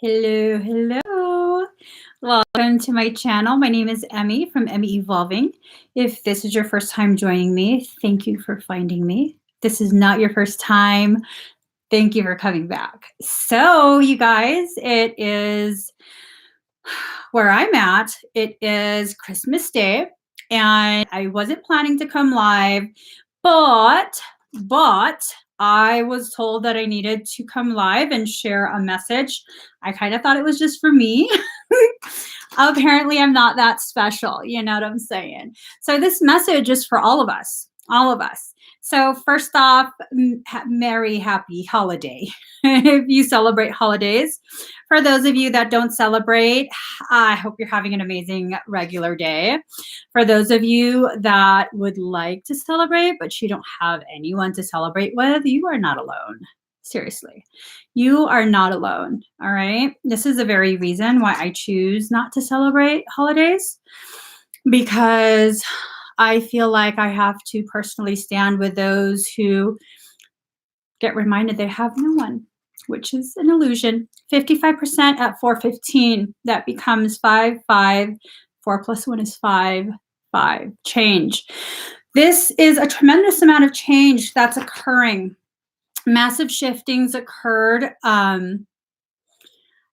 Hello, hello. Welcome to my channel. My name is Emmie from Emmie Evolving. If this is your first time joining me, thank you for finding me. This is not your first time. Thank you for coming back. So, you guys, it is where I'm at. It is Christmas Day, and I wasn't planning to come live, but I was told that I needed to come live and share a message. I kind of thought it was just for me. Apparently, I'm not that special. You know what I'm saying? So this message is for all of us, all of us. So first off, merry, happy holiday. If you celebrate holidays. For those of you that don't celebrate, I hope you're having an amazing regular day. For those of you that would like to celebrate, but you don't have anyone to celebrate with, you are not alone. Seriously, you are not alone. All right. This is the very reason why I choose not to celebrate holidays, because I feel like I have to personally stand with those who get reminded they have no one, which is an illusion. 55% at 4:15, that becomes 5, 5. 4 plus 1 is 5, 5. Change. This is a tremendous amount of change that's occurring. Massive shiftings occurred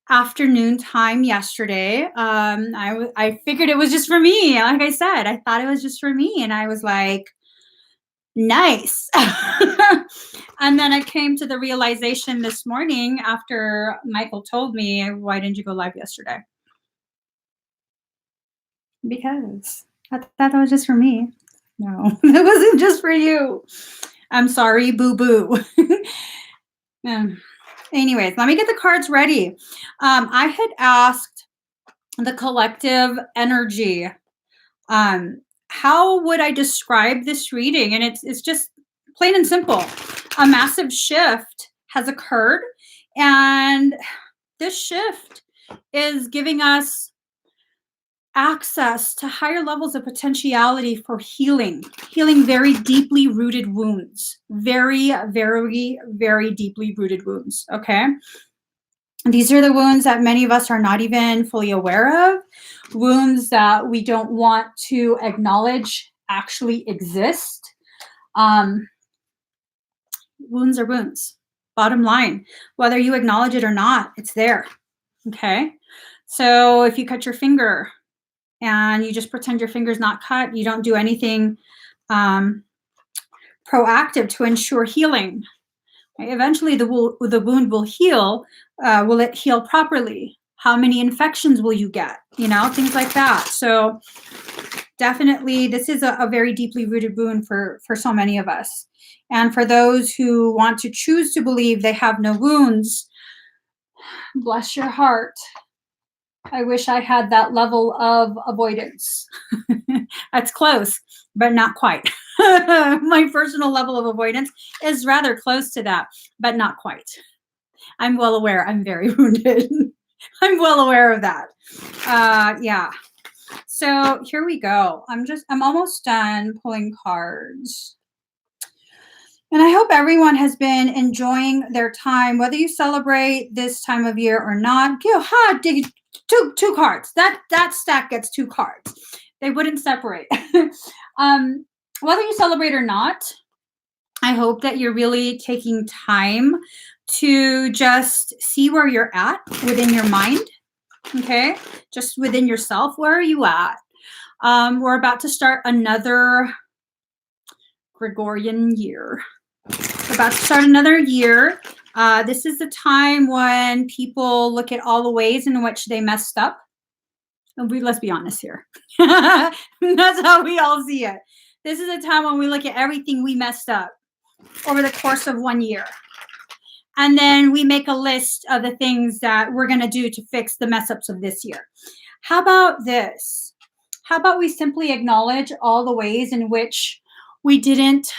afternoon time yesterday. I figured it was just for me. Like I said, I thought it was just for me. And I was like, nice. And then I came to the realization this morning after Michael told me, why didn't you go live yesterday? Because I thought that was just for me. No, it wasn't just for you. I'm sorry, boo-boo. Anyways, let me get the cards ready. I had asked the collective energy, how would I describe this reading? And it's just plain and simple. A massive shift has occurred, and this shift is giving us access to higher levels of potentiality for healing very deeply rooted wounds, very, very, very deeply rooted wounds. Okay. These are the wounds that many of us are not even fully aware of, wounds that we don't want to acknowledge actually exist. Wounds are wounds. Bottom line, whether you acknowledge it or not, it's there. Okay. So if you cut your finger and you just pretend your finger's not cut, you don't do anything proactive to ensure healing. Right? Eventually the wound will heal. Will it heal properly? How many infections will you get? You know, things like that. So definitely this is a very deeply rooted wound for so many of us. And for those who want to choose to believe they have no wounds, bless your heart. I wish I had that level of avoidance. That's close, but not quite. My personal level of avoidance is rather close to that, but not quite. I'm well aware I'm very wounded. I'm well aware of that. Yeah. So here we go. I'm almost done pulling cards. And I hope everyone has been enjoying their time, whether you celebrate this time of year or not. Two cards. That stack gets 2 cards. They wouldn't separate. Whether you celebrate or not, I hope that you're really taking time to just see where you're at within your mind. Okay, just within yourself. Where are you at? We're about to start another Gregorian year. We're about to start another year. This is the time when people look at all the ways in which they messed up. And let's be honest here. That's how we all see it. This is a time when we look at everything we messed up over the course of 1 year. And then we make a list of the things that we're going to do to fix the mess ups of this year. How about this? How about we simply acknowledge all the ways in which we didn't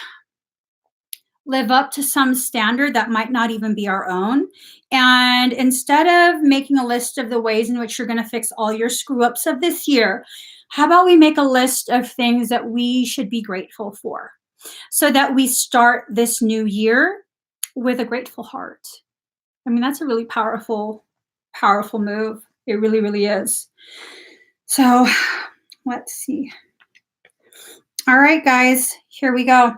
live up to some standard that might not even be our own. And instead of making a list of the ways in which you're going to fix all your screw ups of this year, how about we make a list of things that we should be grateful for so that we start this new year with a grateful heart? I mean, that's a really powerful Powerful move. It really, really is. So let's see. All right, guys, here we go.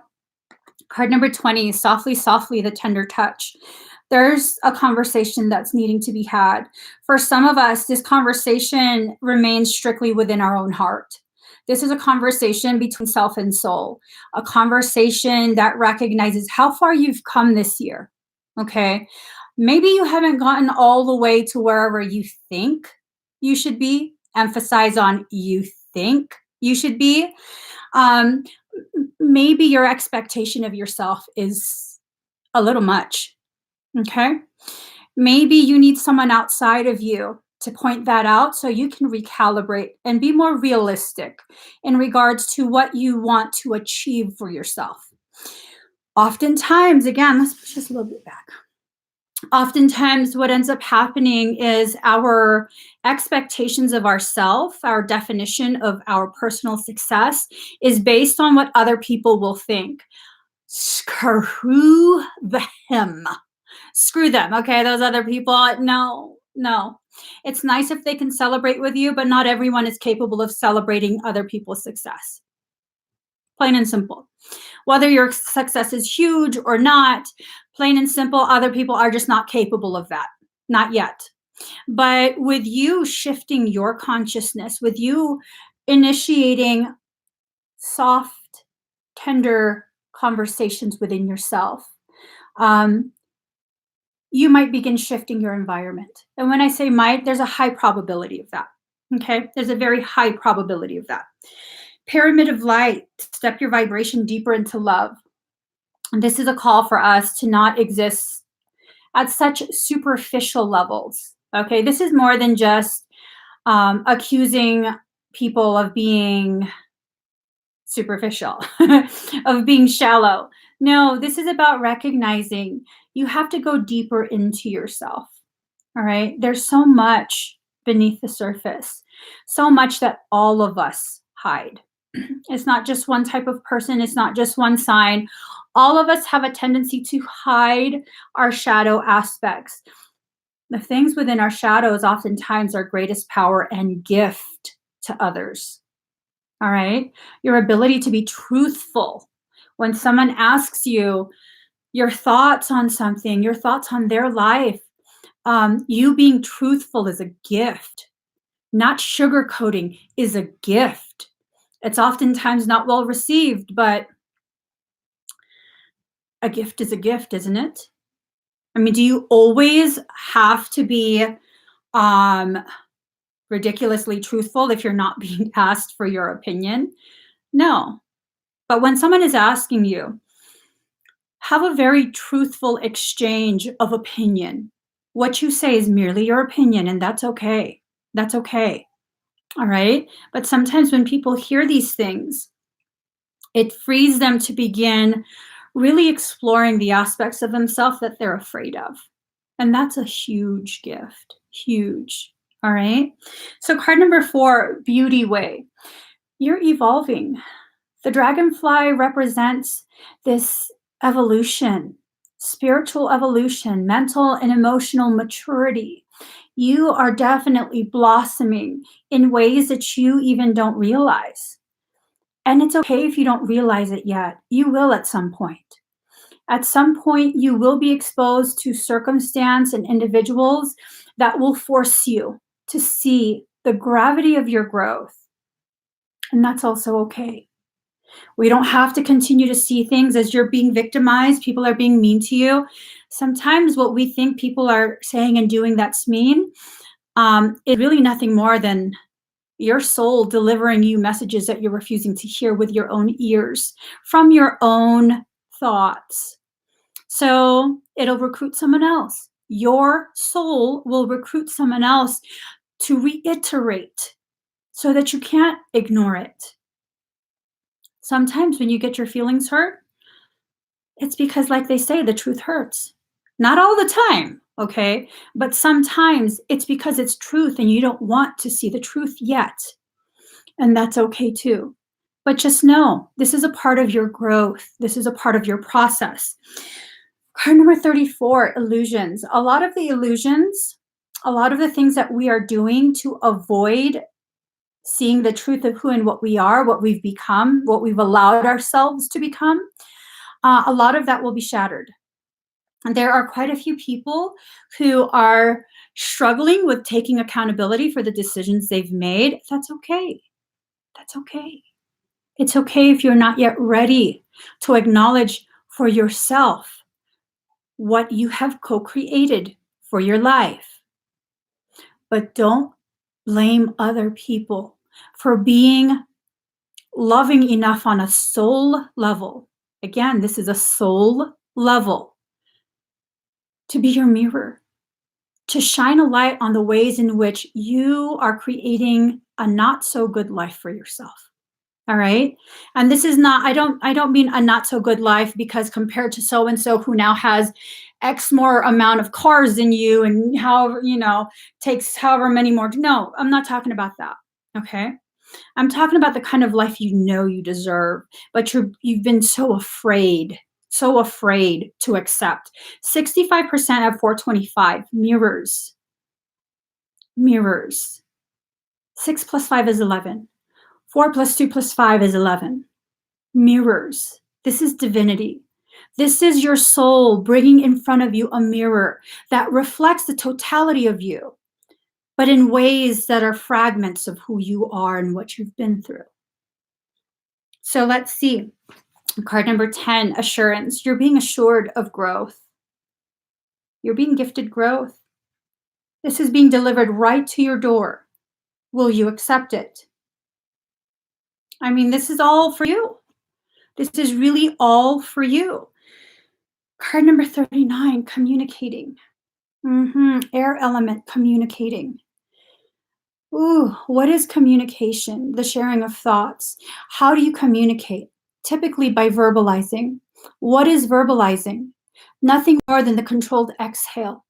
Card number 20, softly, softly, the tender touch. There's a conversation that's needing to be had. For some of us, this conversation remains strictly within our own heart. This is a conversation between self and soul, a conversation that recognizes how far you've come this year, okay? Maybe you haven't gotten all the way to wherever you think you should be. Emphasize on you think you should be. Maybe your expectation of yourself is a little much, okay? Maybe you need someone outside of you to point that out so you can recalibrate and be more realistic in regards to what you want to achieve for yourself. Oftentimes, again, let's push this a little bit back. Oftentimes what ends up happening is our expectations of ourself, our definition of our personal success is based on what other people will think. Screw them. Screw them, okay? Those other people, no. It's nice if they can celebrate with you, but not everyone is capable of celebrating other people's success. Plain and simple. Whether your success is huge or not, plain and simple, other people are just not capable of that. Not yet. But with you shifting your consciousness, with you initiating soft, tender conversations within yourself, you might begin shifting your environment. And when I say might, there's a high probability of that. Okay? There's a very high probability of that. Pyramid of light, step your vibration deeper into love. And this is a call for us to not exist at such superficial levels. Okay, this is more than just accusing people of being superficial, of being shallow. No, this is about recognizing you have to go deeper into yourself. All right, there's so much beneath the surface, so much that all of us hide. It's not just one type of person. It's not just one sign. All of us have a tendency to hide our shadow aspects. The things within our shadows oftentimes our greatest power and gift to others. All right? Your ability to be truthful. When someone asks you your thoughts on something, your thoughts on their life, you being truthful is a gift. Not sugarcoating is a gift. It's oftentimes not well received, but a gift is a gift, isn't it? I mean, do you always have to be ridiculously truthful if you're not being asked for your opinion? No. But when someone is asking you, have a very truthful exchange of opinion. What you say is merely your opinion, and that's okay. That's okay. All right? But sometimes when people hear these things, it frees them to begin really exploring the aspects of themselves that they're afraid of. And that's a huge gift. Huge. All right? So card number 4, Beauty Way. You're evolving. The dragonfly represents this evolution, spiritual evolution, mental and emotional maturity. You are definitely blossoming in ways that you even don't realize. And it's okay if you don't realize it yet. You will at some point. At some point, you will be exposed to circumstance and individuals that will force you to see the gravity of your growth. And that's also okay. We don't have to continue to see things as you're being victimized. People are being mean to you. Sometimes what we think people are saying and doing that's mean is really nothing more than your soul delivering you messages that you're refusing to hear with your own ears from your own thoughts. So it'll recruit someone else. Your soul will recruit someone else to reiterate so that you can't ignore it. Sometimes when you get your feelings hurt, it's because, like they say, the truth hurts. Not all the time, okay? But sometimes it's because it's truth and you don't want to see the truth yet. And that's okay too. But just know, this is a part of your growth. This is a part of your process. Card number 34, illusions. A lot of the illusions A lot of the things that we are doing to avoid seeing the truth of who and what we are, what we've become, what we've allowed ourselves to become, a lot of that will be shattered. And there are quite a few people who are struggling with taking accountability for the decisions they've made. That's okay. That's okay. It's okay if you're not yet ready to acknowledge for yourself what you have co-created for your life. But don't blame other people for being loving enough on a soul level. Again, this is a soul level to be your mirror, to shine a light on the ways in which you are creating a not so good life for yourself. All right. And this is not, I don't mean a not so good life because compared to so and so who now has X more amount of cars than you and however, takes however many more. No, I'm not talking about that. Okay. I'm talking about the kind of life you deserve, but you've been so afraid to accept. 65% of 425 mirrors. Mirrors. 6 plus 5 is 11. 4 plus 2 plus 5 is 11. Mirrors. This is divinity. This is your soul bringing in front of you a mirror that reflects the totality of you, but in ways that are fragments of who you are and what you've been through. So let's see. Card number 10, assurance. You're being assured of growth. You're being gifted growth. This is being delivered right to your door. Will you accept it? I mean, this is all for you. This is really all for you. Card number 39, communicating. Air element, communicating. Ooh, what is communication? The sharing of thoughts. How do you communicate? Typically by verbalizing. What is verbalizing? Nothing more than the controlled exhale.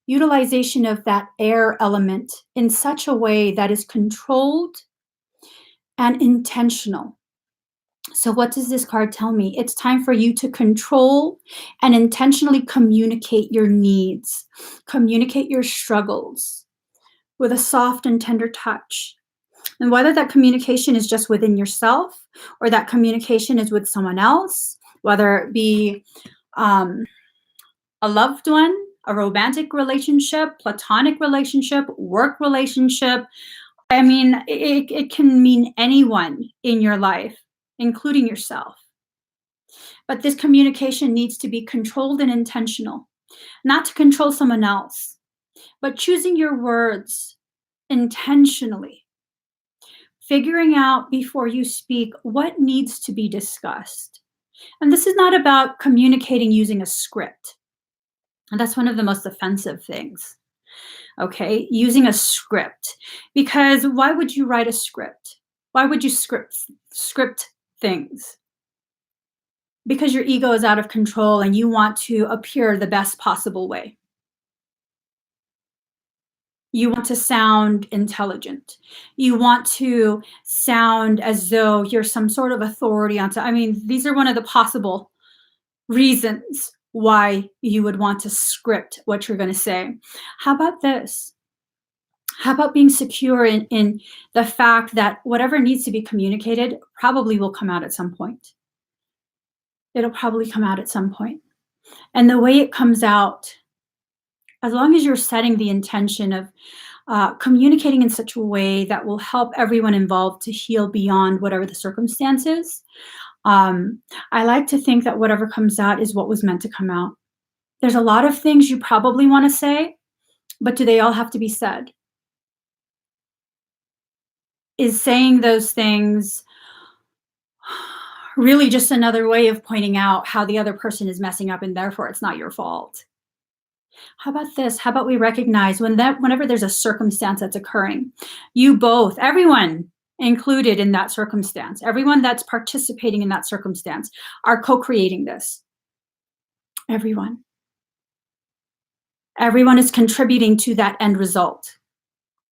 Utilization of that air element in such a way that is controlled and intentional. So what does this card tell me? It's time for you to control and intentionally communicate your needs, communicate your struggles with a soft and tender touch. And whether that communication is just within yourself or that communication is with someone else, whether it be a loved one, a romantic relationship, platonic relationship, work relationship. I mean, it can mean anyone in your life, including yourself. But this communication needs to be controlled and intentional, not to control someone else, but choosing your words intentionally, figuring out before you speak what needs to be discussed. And this is not about communicating using a script. And that's one of the most offensive things. Okay, using a script. Because why would you write a script? Why would you script things? Because your ego is out of control and you want to appear the best possible way. You want to sound intelligent. You want to sound as though you're some sort of authority on. I mean, these are one of the possible reasons why you would want to script what you're going to say. How about this? How about being secure in the fact that whatever needs to be communicated probably will come out at some point. It'll probably come out at some point. And the way it comes out, as long as you're setting the intention of communicating in such a way that will help everyone involved to heal beyond whatever the circumstances, I like to think that whatever comes out is what was meant to come out. There's a lot of things you probably want to say, but do they all have to be said? Is saying those things really just another way of pointing out how the other person is messing up and therefore it's not your fault? How about this? How about we recognize whenever there's a circumstance that's occurring, you both, everyone included in that circumstance, everyone that's participating in that circumstance are co-creating this. Everyone. Everyone is contributing to that end result,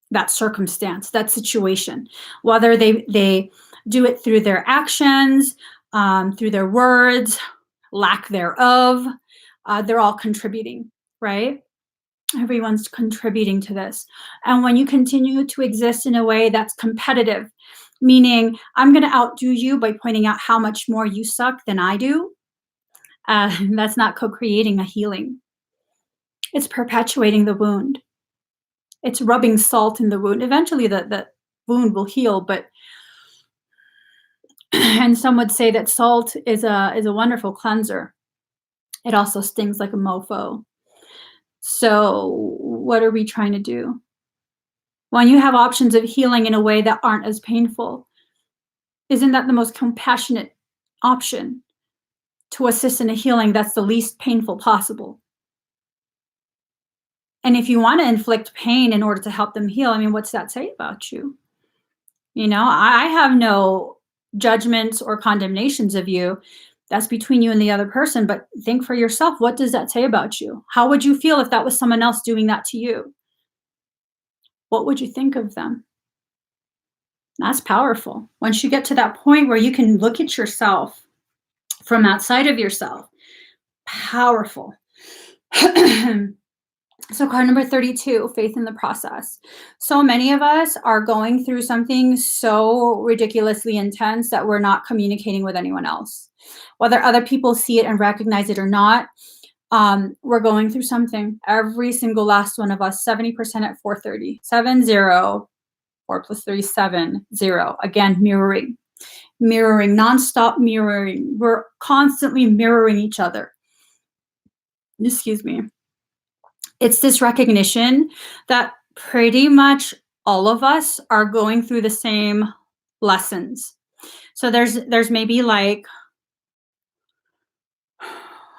that circumstance, that situation, whether they do it through their actions, through their words, lack thereof, they're all contributing, right? Everyone's contributing to this. And when you continue to exist in a way that's competitive, meaning I'm going to outdo you by pointing out how much more you suck than I do, that's not co-creating a healing. It's perpetuating the wound. It's rubbing salt in the wound. Eventually the wound will heal, but and some would say that salt is a wonderful cleanser. It also stings like a mofo. So what are we trying to do? When you have options of healing in a way that aren't as painful, isn't that the most compassionate option? To assist in a healing that's the least painful possible. And if you want to inflict pain in order to help them heal, I mean, what's that say about you? You know, I have no judgments or condemnations of you. That's between you and the other person. But think for yourself, what does that say about you? How would you feel if that was someone else doing that to you? What would you think of them? That's powerful. Once you get to that point where you can look at yourself from outside of yourself, powerful. So card number 32, faith in the process. So many of us are going through something so ridiculously intense that we're not communicating with anyone else. Whether other people see it and recognize it or not, we're going through something. Every single last one of us, 70% at 4:30. 7-0, 4 plus 3, 7, 0. Again, mirroring, nonstop mirroring. We're constantly mirroring each other. Excuse me. It's this recognition that pretty much all of us are going through the same lessons. So there's maybe like,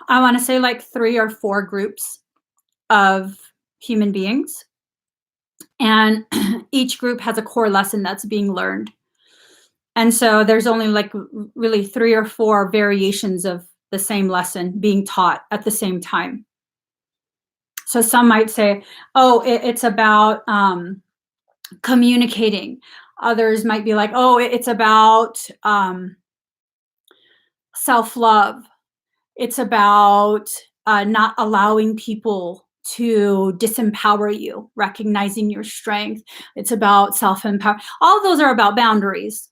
I want to say like 3 or 4 groups of human beings. And each group has a core lesson that's being learned. And so there's only like really 3 or 4 variations of the same lesson being taught at the same time. So some might say, oh, it's about communicating. Others might be like, oh, it's about self-love. It's about not allowing people to disempower you, recognizing your strength. It's about self-empower. All of those are about boundaries.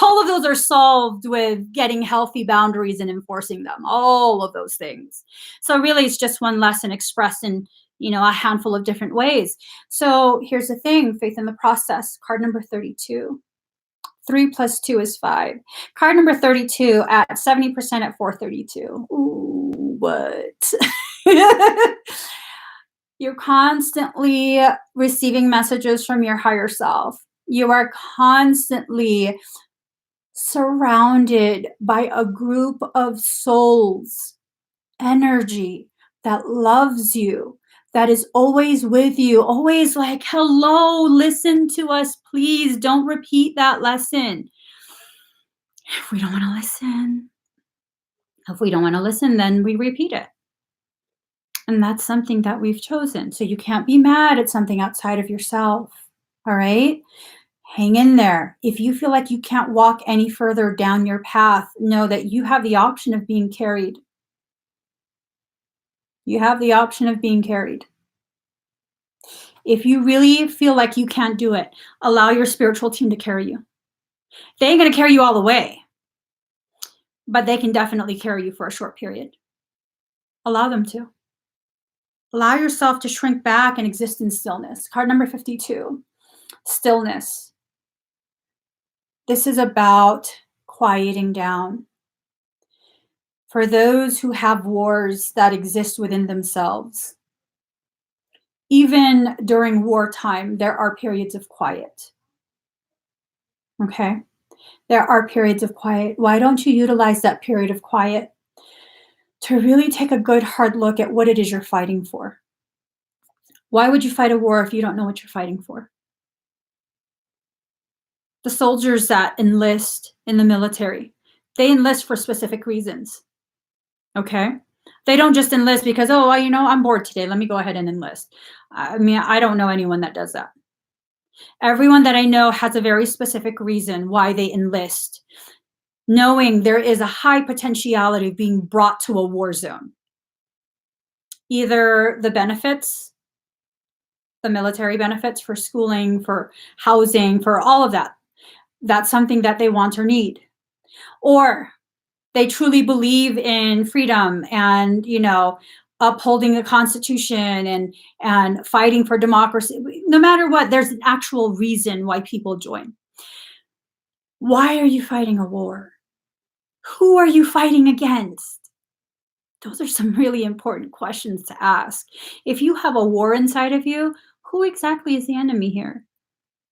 All of those are solved with getting healthy boundaries and enforcing them. All of those things. So really, it's just one lesson expressed in, you know, a handful of different ways. So here's the thing: faith in the process. Card number 32. 3 plus 2 is 5. Card number 32 at 70% at 432. Ooh, what? You're constantly receiving messages from your higher self. You are constantly surrounded by a group of souls, energy that loves you, that is always with you, always like, hello, listen to us, please. Don't repeat that lesson. If we don't want to listen, then we repeat it. And that's something that we've chosen. So you can't be mad at something outside of yourself. All right? Hang in there. If you feel like you can't walk any further down your path, know that you have the option of being carried. You have the option of being carried. If you really feel like you can't do it, allow your spiritual team to carry you. They ain't going to carry you all the way, but they can definitely carry you for a short period. Allow them to. Allow yourself to shrink back and exist in stillness. Card number 52, stillness. This is about quieting down. For those who have wars that exist within themselves, even during wartime, there are periods of quiet. Okay? There are periods of quiet. Why don't you utilize that period of quiet to really take a good hard look at what it is you're fighting for? Why would you fight a war if you don't know what you're fighting for? The soldiers that enlist in the military, they enlist for specific reasons. Okay? They don't just enlist because, oh, well, you know, I'm bored today. Let me go ahead and enlist. I mean, I don't know anyone that does that. Everyone that I know has a very specific reason why they enlist, knowing there is a high potentiality of being brought to a war zone. either the benefits, the military benefits for schooling, for housing, for all of that. That's something that they want or need. Or they truly believe in freedom and, upholding the Constitution and fighting for democracy. No matter what, there's an actual reason why people join. Why are you fighting a war? Who are you fighting against? Those are some really important questions to ask. If you have a war inside of you, who exactly is the enemy here?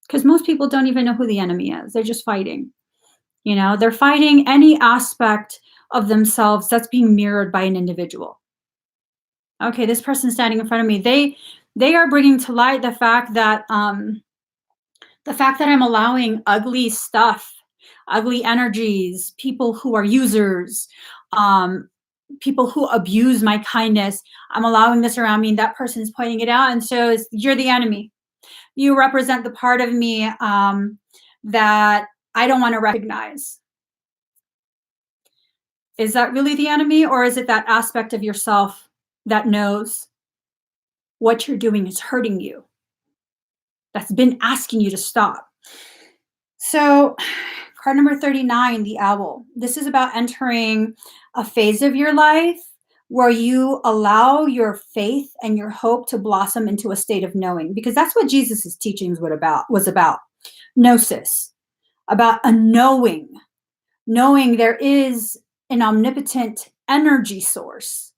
Because most people don't even know who the enemy is. They're just fighting. They're fighting any aspect of themselves that's being mirrored by an individual. Okay, this person standing in front of me, they are bringing to light the fact that I'm allowing ugly stuff, ugly energies, people who are users, people who abuse my kindness. I'm allowing this around me, and that person is pointing it out. And so you're the enemy. You represent the part of me that I don't want to recognize. Is that really the enemy, or is it that aspect of yourself that knows what you're doing is hurting you, that's been asking you to stop? So card number 39, the owl. This is about entering a phase of your life where you allow your faith and your hope to blossom into a state of knowing, because that's what Jesus's teachings was about. Gnosis, about a knowing there is an omnipotent energy source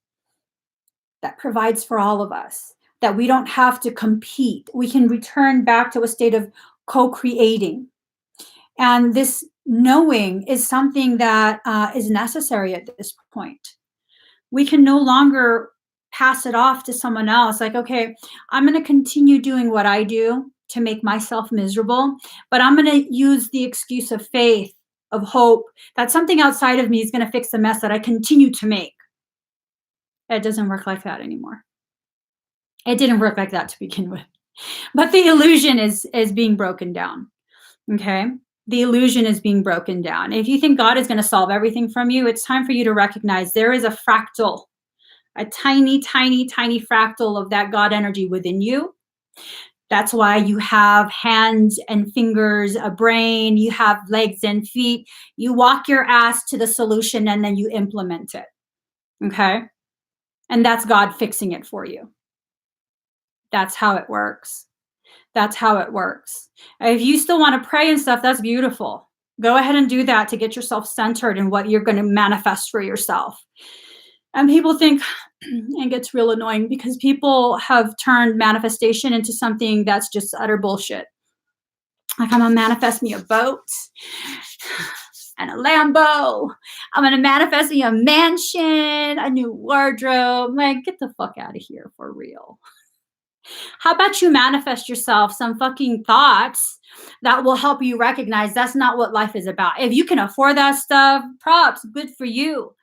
that provides for all of us, that we don't have to compete. We can return back to a state of co-creating. And this knowing is something that is necessary at this point. We can no longer pass it off to someone else. Like, okay, I'm going to continue doing what I do to make myself miserable, but I'm going to use the excuse of faith, of hope, that something outside of me is going to fix the mess that I continue to make. It doesn't work like that anymore. It didn't work like that to begin with. But the illusion is being broken down. Okay? The illusion is being broken down. If you think God is going to solve everything from you, it's time for you to recognize there is a fractal, a tiny, tiny, tiny fractal of that God energy within you. That's why you have hands and fingers, a brain, you have legs and feet. You walk your ass to the solution and then you implement it. Okay? And that's God fixing it for you. That's how it works. That's how it works. If you still want to pray and stuff, that's beautiful. Go ahead and do that to get yourself centered in what you're going to manifest for yourself. And people think, it gets real annoying because people have turned manifestation into something that's just utter bullshit. Like, I'm going to manifest me a boat and a Lambo. I'm going to manifest me a mansion, a new wardrobe. Like, get the fuck out of here for real. How about you manifest yourself some fucking thoughts that will help you recognize that's not what life is about. If you can afford that stuff, props, good for you.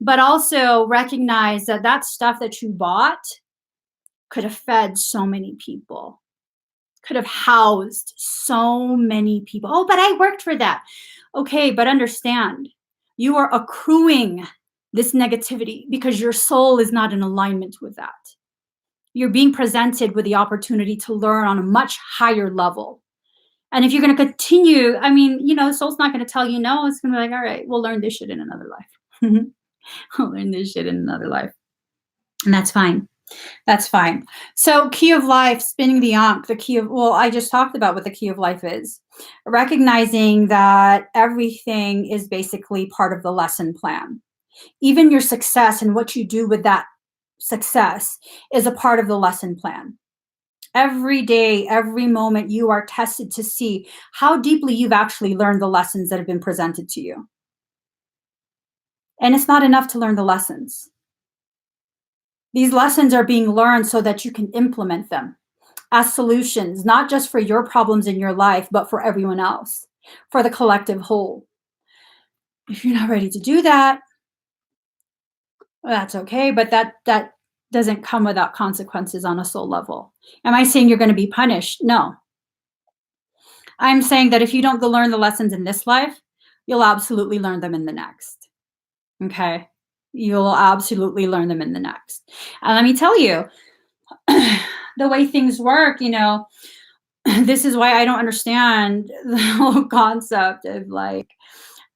But also recognize that that stuff that you bought could have fed so many people, could have housed so many people. Oh, but I worked for that. Okay, but understand, you are accruing this negativity because your soul is not in alignment with that. You're being presented with the opportunity to learn on a much higher level. And if you're going to continue, the soul's not going to tell you no. It's going to be like, all right, we'll learn this shit in another life. We'll learn this shit in another life. And that's fine. That's fine. So key of life, spinning the ankh, I just talked about what the key of life is. Recognizing that everything is basically part of the lesson plan. Even your success and what you do with that success is a part of the lesson plan. Every day, every moment, you are tested to see how deeply you've actually learned the lessons that have been presented to you. And it's not enough to learn the lessons. These lessons are being learned so that you can implement them as solutions, not just for your problems in your life, but for everyone else, for the collective whole. If you're not ready to do that, well, that's okay, but that doesn't come without consequences on a soul level. Am I saying you're going to be punished? No. I'm saying that if you don't learn the lessons in this life, you'll absolutely learn them in the next. Okay? You'll absolutely learn them in the next. And let me tell you, the way things work, this is why I don't understand the whole concept of like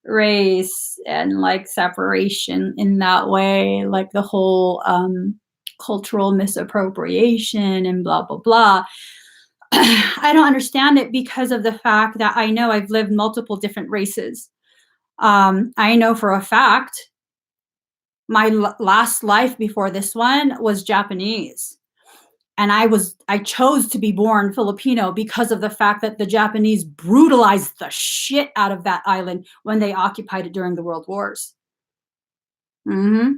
race and like separation in that way, like the whole cultural misappropriation and blah, blah, blah. I don't understand it because of the fact that I know I've lived multiple different races. I know for a fact my last life before this one was Japanese. And I chose to be born Filipino because of the fact that the Japanese brutalized the shit out of that island when they occupied it during the World Wars. Mm-hmm.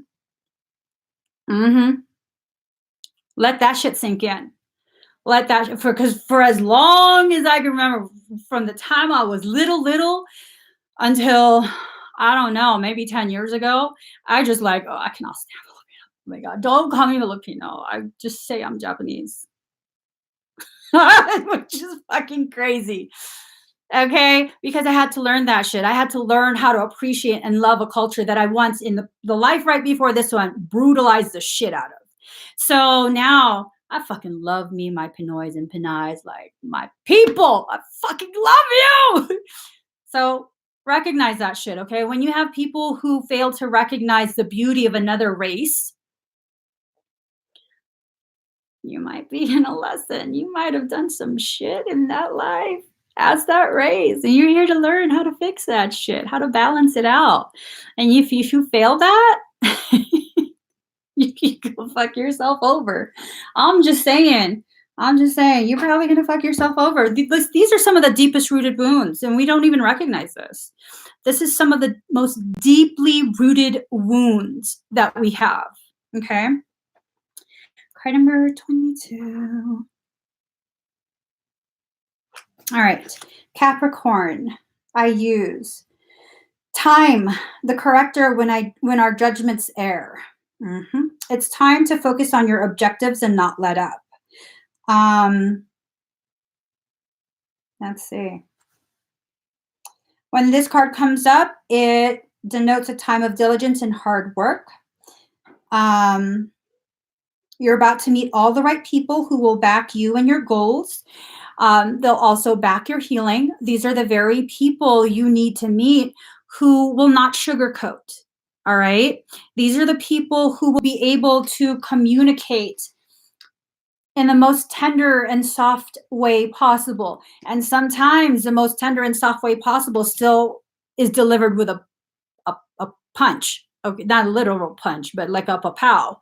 Mm-hmm. Let that shit sink in. Let that, because for as long as I can remember, from the time I was little until, I don't know, maybe 10 years ago, I just like, oh, I cannot stand Filipino. Oh my God, don't call me Filipino. I just say I'm Japanese. Which is fucking crazy. Okay, because I had to learn that shit. I had to learn how to appreciate and love a culture that I once, in the life right before this one, brutalized the shit out of. So now I fucking love me, my Pinoys and Pinays, like my people. I fucking love you. So recognize that shit, okay? When you have people who fail to recognize the beauty of another race, you might be in a lesson. You might have done some shit in that life as that race. And you're here to learn how to fix that shit, how to balance it out. And if you fail that, you can go fuck yourself over. I'm just saying. You're probably going to fuck yourself over. These are some of the deepest rooted wounds, and we don't even recognize this. This is some of the most deeply rooted wounds that we have. Okay? Card number 22. All right. Capricorn. I use time, the corrector when our judgments err. It's time to focus on your objectives and not let up. Let's see. When this card comes up, it denotes a time of diligence and hard work. You're about to meet all the right people who will back you and your goals. They'll also back your healing. These are the very people you need to meet who will not sugarcoat. All right. These are the people who will be able to communicate in the most tender and soft way possible. And sometimes the most tender and soft way possible still is delivered with a punch. Okay, not a literal punch, but like a pow.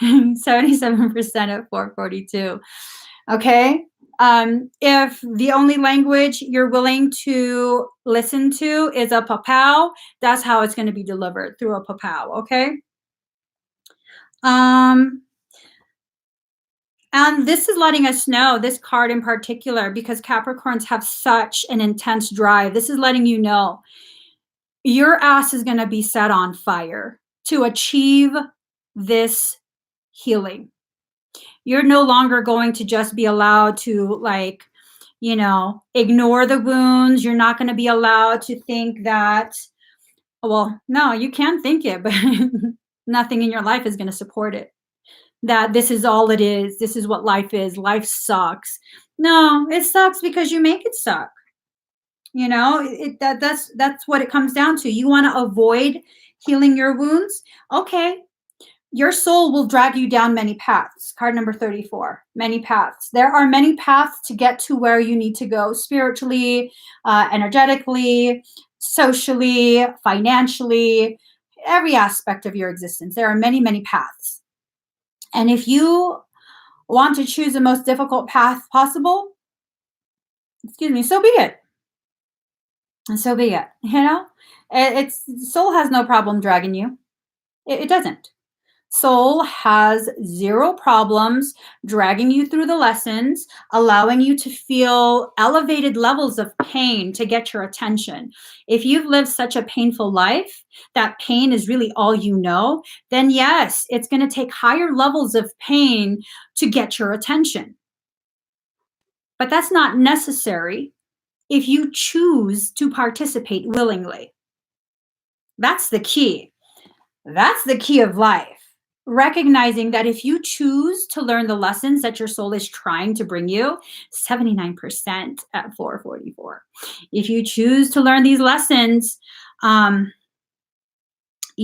77% at 442. Okay. If the only language you're willing to listen to is a pow, that's how it's going to be delivered, through a pow. Okay. And this is letting us know, this card in particular, because Capricorns have such an intense drive. This is letting you know your ass is going to be set on fire to achieve this healing. You're no longer going to just be allowed to, like, ignore the wounds. You're not going to be allowed to think that, well, no, you can think it, but nothing in your life is going to support it. That this is all it is. This is what life is. Life sucks. No, it sucks because you make it suck. That's what it comes down to. You want to avoid healing your wounds? Okay. Your soul will drag you down many paths. Card number 34, many paths. There are many paths to get to where you need to go spiritually, energetically, socially, financially, every aspect of your existence. There are many, many paths. And if you want to choose the most difficult path possible, so be it. And so be it. It's soul has no problem dragging you. It doesn't. Soul has zero problems dragging you through the lessons, allowing you to feel elevated levels of pain to get your attention. If you've lived such a painful life, that pain is really all you know, then yes, it's going to take higher levels of pain to get your attention. But that's not necessary if you choose to participate willingly. That's the key. That's the key of life. Recognizing that if you choose to learn the lessons that your soul is trying to bring you, 79% at 444. If you choose to learn these lessons, you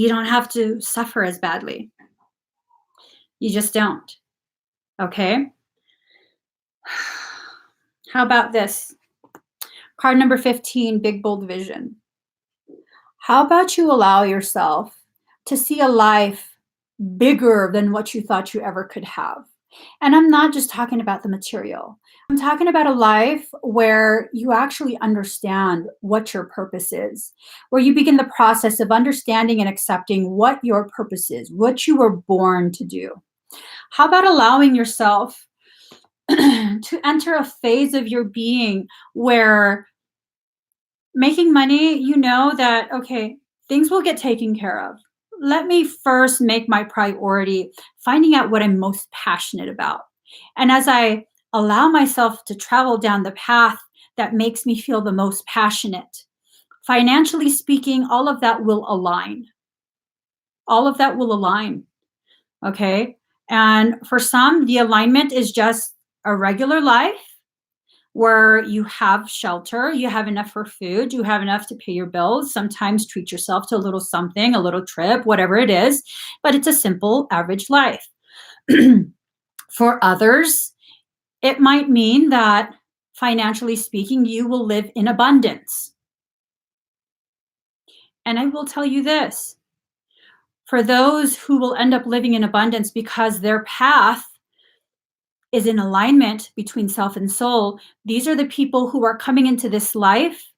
don't have to suffer as badly. You just don't. Okay? How about this? Card number 15, big bold vision. How about you allow yourself to see a life bigger than what you thought you ever could have? And I'm not just talking about the material. I'm talking about a life where you actually understand what your purpose is, where you begin the process of understanding and accepting what your purpose is, what you were born to do. How about allowing yourself to enter a phase of your being where making money, you know that, okay, things will get taken care of. Let me first make my priority finding out what I'm most passionate about. And as I allow myself to travel down the path that makes me feel the most passionate, financially speaking, all of that will align. All of that will align. Okay. And for some, the alignment is just a regular life where you have shelter, you have enough for food, you have enough to pay your bills. Sometimes treat yourself to a little something, a little trip, whatever it is, but it's a simple, average life. For others, it might mean that financially speaking, you will live in abundance. And I will tell you this, for those who will end up living in abundance because their path is in alignment between self and soul, these are the people who are coming into this life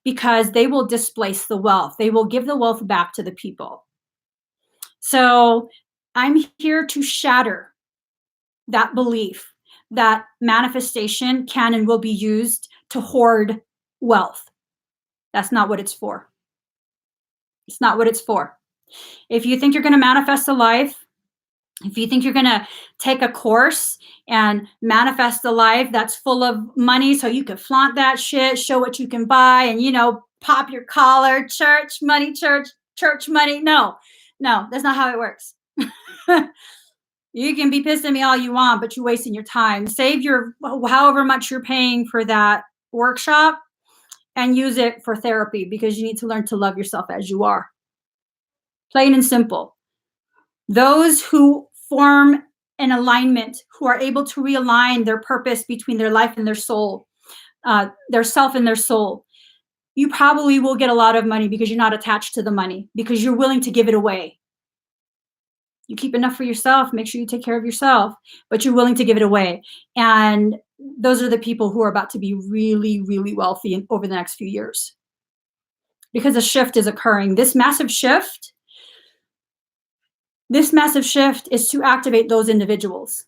because they will displace the wealth. They will give the wealth back to the people. So I'm here to shatter that belief that manifestation can and will be used to hoard wealth. That's not what it's for. It's not what it's for. If you think you're going to manifest a life, if you think you're going to take a course and manifest a life that's full of money so you can flaunt that shit, show what you can buy, and, you know, pop your collar, church money, church money. No, that's not how it works. You can be pissed at me all you want, but you're wasting your time. Save your however much you're paying for that workshop and use it for therapy, because you need to learn to love yourself as you are. Plain and simple. Those who form an alignment, who are able to realign their purpose between their life and their soul, their self and their soul, you probably will get a lot of money because you're not attached to the money, because you're willing to give it away. You keep enough for yourself, make sure you take care of yourself, but you're willing to give it away. And those are the people who are about to be really, really wealthy over the next few years, because a shift is occurring. This massive shift is to activate those individuals.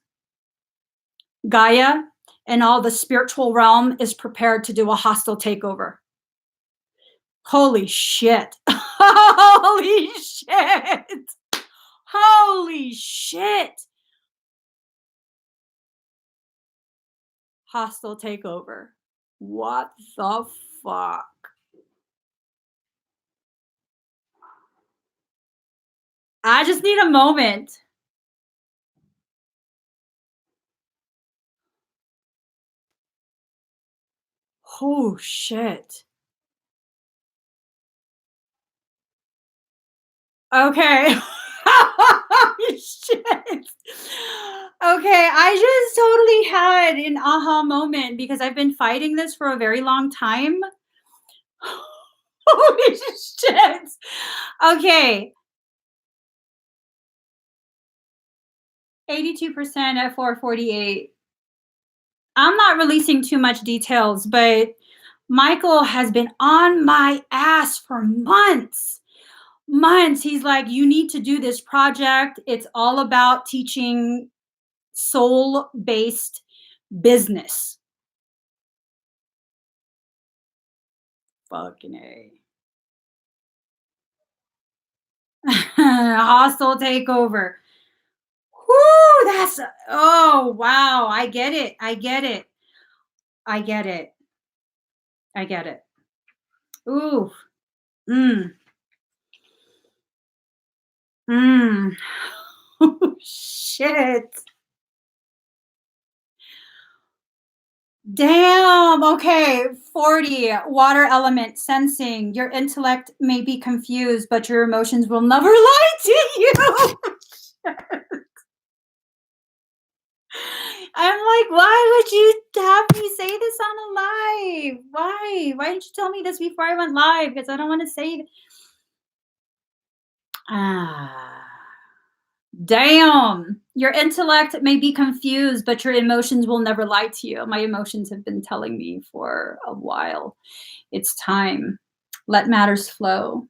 Gaia and all the spiritual realm is prepared to do a hostile takeover. Holy shit. Holy shit. Holy shit. Hostile takeover. What the fuck? I just need a moment. Oh shit. Okay. Holy shit. Okay, I just totally had an aha moment because I've been fighting this for a very long time. Holy shit. Okay. 82% at 448. I'm not releasing too much details, but Michael has been on my ass for months. He's like, you need to do this project. It's all about teaching soul-based business. Fucking A. Hostile takeover. Whoo, oh, wow. I get it. Ooh. Mm. Mm. Oh, shit. Damn. Okay. 40. Water element sensing. Your intellect may be confused, but your emotions will never lie to you. I'm like, why would you have me say this on a live? Why? Why didn't you tell me this before I went live? Because I don't want to say. Ah. Damn. Your intellect may be confused, but your emotions will never lie to you. My emotions have been telling me for a while. It's time. Let matters flow.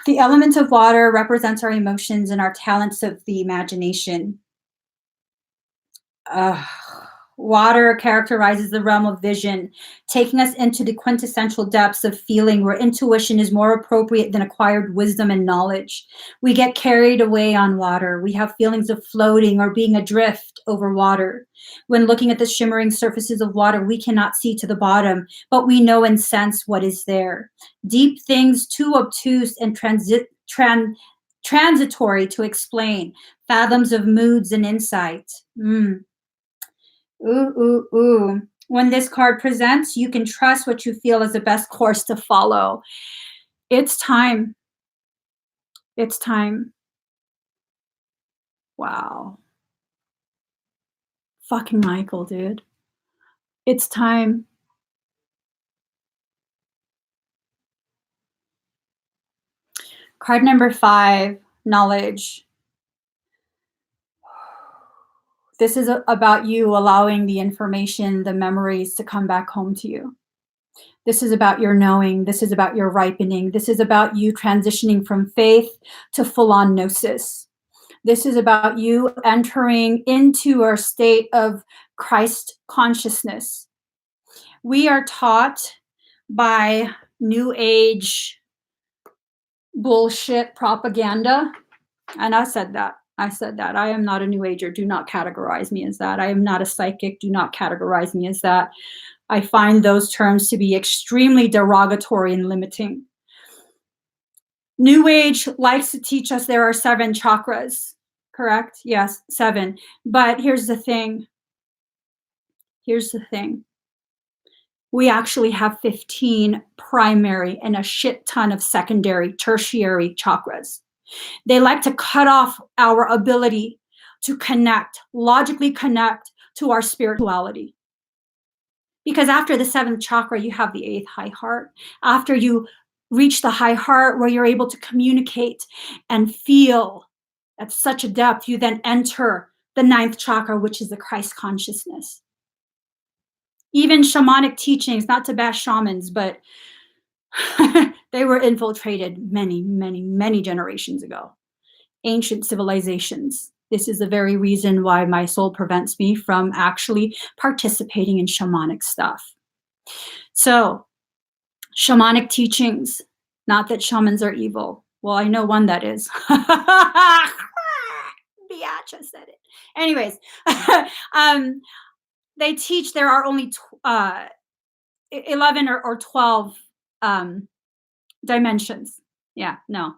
The element of water represents our emotions and our talents of the imagination. Ugh. Water characterizes the realm of vision, taking us into the quintessential depths of feeling where intuition is more appropriate than acquired wisdom and knowledge. We get carried away on water. We have feelings of floating or being adrift over water. When looking at the shimmering surfaces of water, we cannot see to the bottom, but we know and sense what is there. Deep things too obtuse and transitory to explain, fathoms of moods and insight. Ooh, ooh, ooh. When this card presents, you can trust what you feel is the best course to follow. It's time. It's time. Wow. Fucking Michael, dude. It's time. Card number 5, knowledge. This is about you allowing the information, the memories to come back home to you. This is about your knowing. This is about your ripening. This is about you transitioning from faith to full-on gnosis. This is about you entering into a state of Christ consciousness. We are taught by New Age bullshit propaganda. And I said that. I am not a New Ager. Do not categorize me as that. I am not a psychic. Do not categorize me as that. I find those terms to be extremely derogatory and limiting. New Age likes to teach us there are 7 chakras, correct? Yes, 7. But here's the thing. We actually have 15 primary and a shit ton of secondary, tertiary chakras. They like to cut off our ability to connect, logically connect to our spirituality. Because after the 7th chakra, you have the 8th high heart. After you reach the high heart where you're able to communicate and feel at such a depth, you then enter the 9th chakra, which is the Christ consciousness. Even shamanic teachings, not to bash shamans, but they were infiltrated many, many, many generations ago. Ancient civilizations. This is the very reason why my soul prevents me from actually participating in shamanic stuff. So, shamanic teachings, not that shamans are evil. Well, I know one that is. Biatch said it. Anyways, they teach there are only 11 or 12 dimensions. Yeah, no.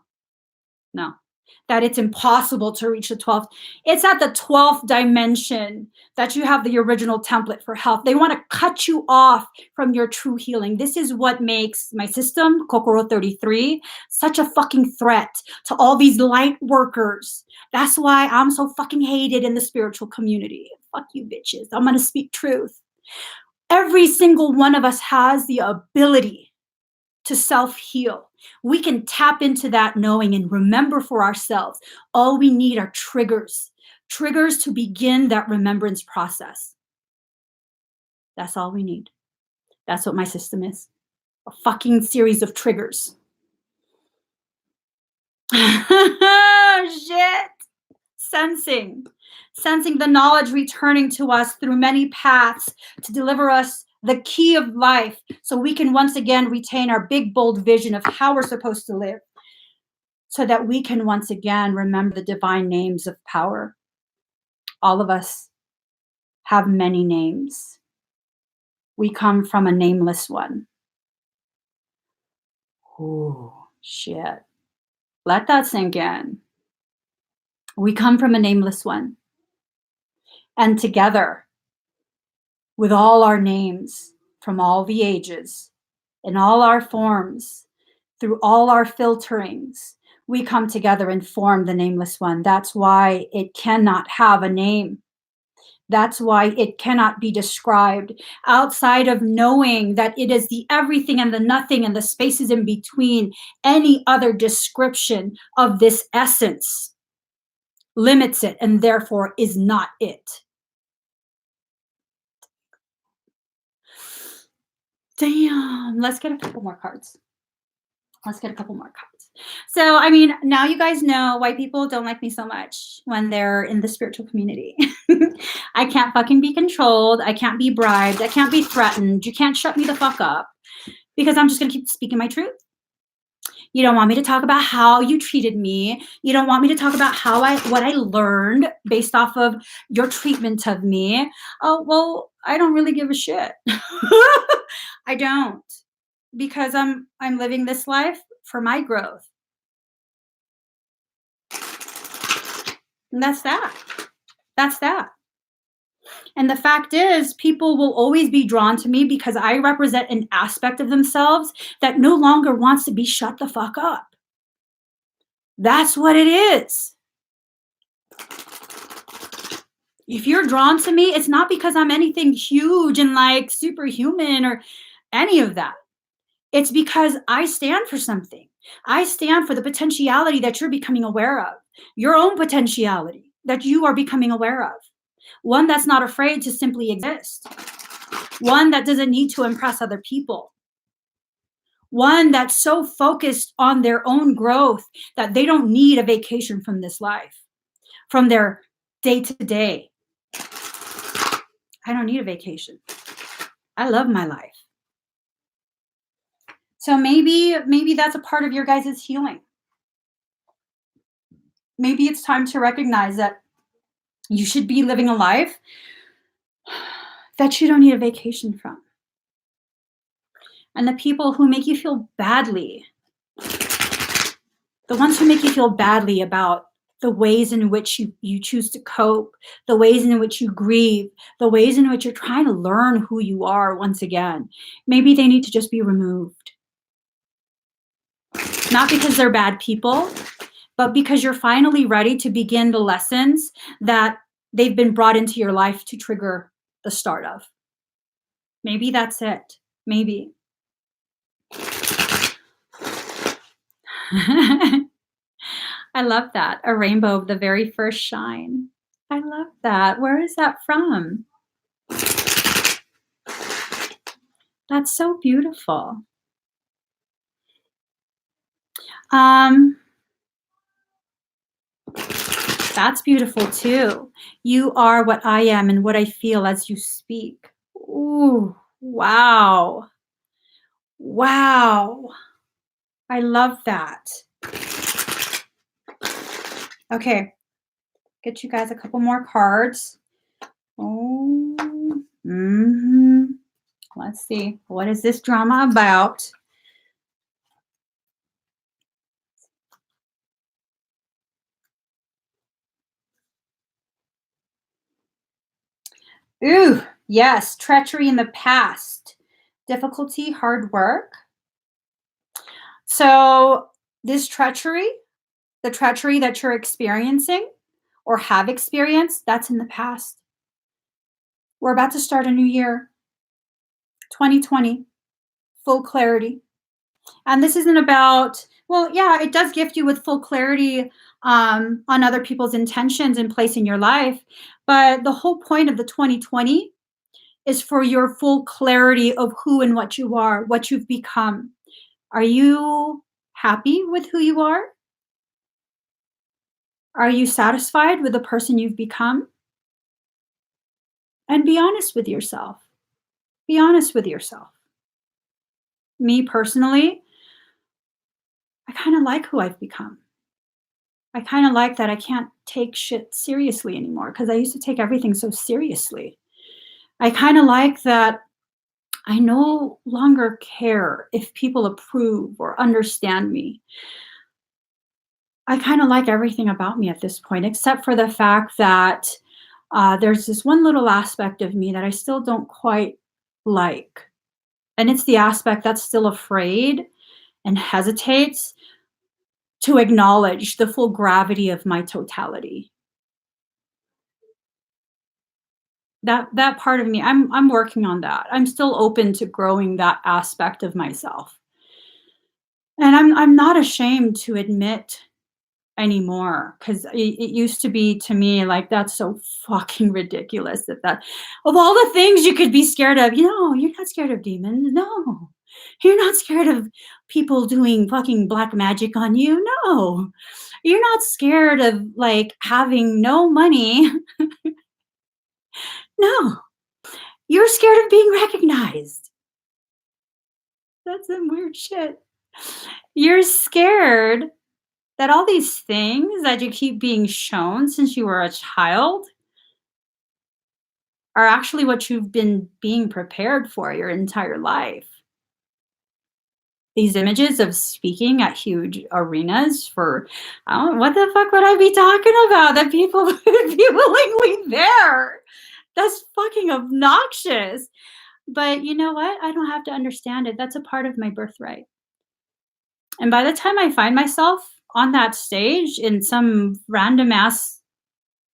That it's impossible to reach the 12th. It's at the 12th dimension that you have the original template for health. They want to cut you off from your true healing. This is what makes my system, Kokoro 33, such a fucking threat to all these light workers. That's why I'm so fucking hated in the spiritual community. Fuck you bitches. I'm going to speak truth. Every single one of us has the ability to self-heal. We can tap into that knowing and remember for ourselves. All we need are triggers to begin that remembrance process. That's all we need. That's what my system is. A fucking series of triggers. Shit. Sensing the knowledge returning to us through many paths to deliver us the key of life so we can once again retain our big, bold vision of how we're supposed to live, so that we can once again remember the divine names of power. All of us have many names. We come from a nameless one. Ooh, shit. Let that sink in. We come from a nameless one. And together, with all our names from all the ages, in all our forms, through all our filterings, we come together and form the nameless one. That's why it cannot have a name. That's why it cannot be described outside of knowing that it is the everything and the nothing and the spaces in between. Any other description of this essence limits it and therefore is not it. Damn, let's get a couple more cards. So, I mean, now you guys know why people don't like me so much when they're in the spiritual community. I can't fucking be controlled. I can't be bribed. I can't be threatened. You can't shut me the fuck up because I'm just going to keep speaking my truth. You don't want me to talk about how you treated me. You don't want me to talk about what I learned based off of your treatment of me. Oh, well, I don't really give a shit. I don't, because I'm living this life for my growth. And that's that. That's that. And the fact is, people will always be drawn to me because I represent an aspect of themselves that no longer wants to be shut the fuck up. That's what it is. If you're drawn to me, it's not because I'm anything huge and like superhuman or any of that. It's because I stand for something. I stand for the potentiality that you're becoming aware of, your own potentiality that you are becoming aware of. One that's not afraid to simply exist. One that doesn't need to impress other people. One that's so focused on their own growth that they don't need a vacation from this life, from their day-to-day. I don't need a vacation. I love my life. So maybe that's a part of your guys' healing. Maybe it's time to recognize that you should be living a life that you don't need a vacation from. And the people who make you feel badly, the ones who make you feel badly about the ways in which you choose to cope, the ways in which you grieve, the ways in which you're trying to learn who you are once again, maybe they need to just be removed. Not because they're bad people, but because you're finally ready to begin the lessons that they've been brought into your life to trigger the start of. Maybe that's it. Maybe. I love that. A rainbow of the very first shine. I love that. Where is that from? That's so beautiful. That's beautiful too. You are what I am and what I feel as you speak. Ooh, wow. Wow. I love that. Okay, get you guys a couple more cards. Oh, let's see. What is this drama about? Ooh, yes, treachery in the past. Difficulty, hard work. So this treachery, the treachery that you're experiencing or have experienced, that's in the past. We're about to start a new year, 2020, full clarity. And this isn't about, well, yeah, it does gift you with full clarity on other people's intentions and place in your life. But the whole point of the 2020 is for your full clarity of who and what you are, what you've become. Are you happy with who you are? Are you satisfied with the person you've become? And be honest with yourself. Be honest with yourself. Me personally, I kind of like who I've become. I kind of like that I can't take shit seriously anymore because I used to take everything so seriously. I kind of like that I no longer care if people approve or understand me. I kind of like everything about me at this point, except for the fact that there's this one little aspect of me that I still don't quite like. And it's the aspect that's still afraid and hesitates to acknowledge the full gravity of my totality. That part of me, I'm working on that. I'm still open to growing that aspect of myself. And I'm not ashamed to admit anymore, because it used to be to me like that's so fucking ridiculous that of all the things you could be scared of, you're not scared of demons. No. You're not scared of people doing fucking black magic on you. No. You're not scared of like having no money. No. You're scared of being recognized. That's some weird shit. You're scared that all these things that you keep being shown since you were a child are actually what you've been being prepared for your entire life. These images of speaking at huge arenas for, I don't what the fuck would I be talking about that people would be willingly there? That's fucking obnoxious. But you know what? I don't have to understand it. That's a part of my birthright. And by the time I find myself on that stage in some random ass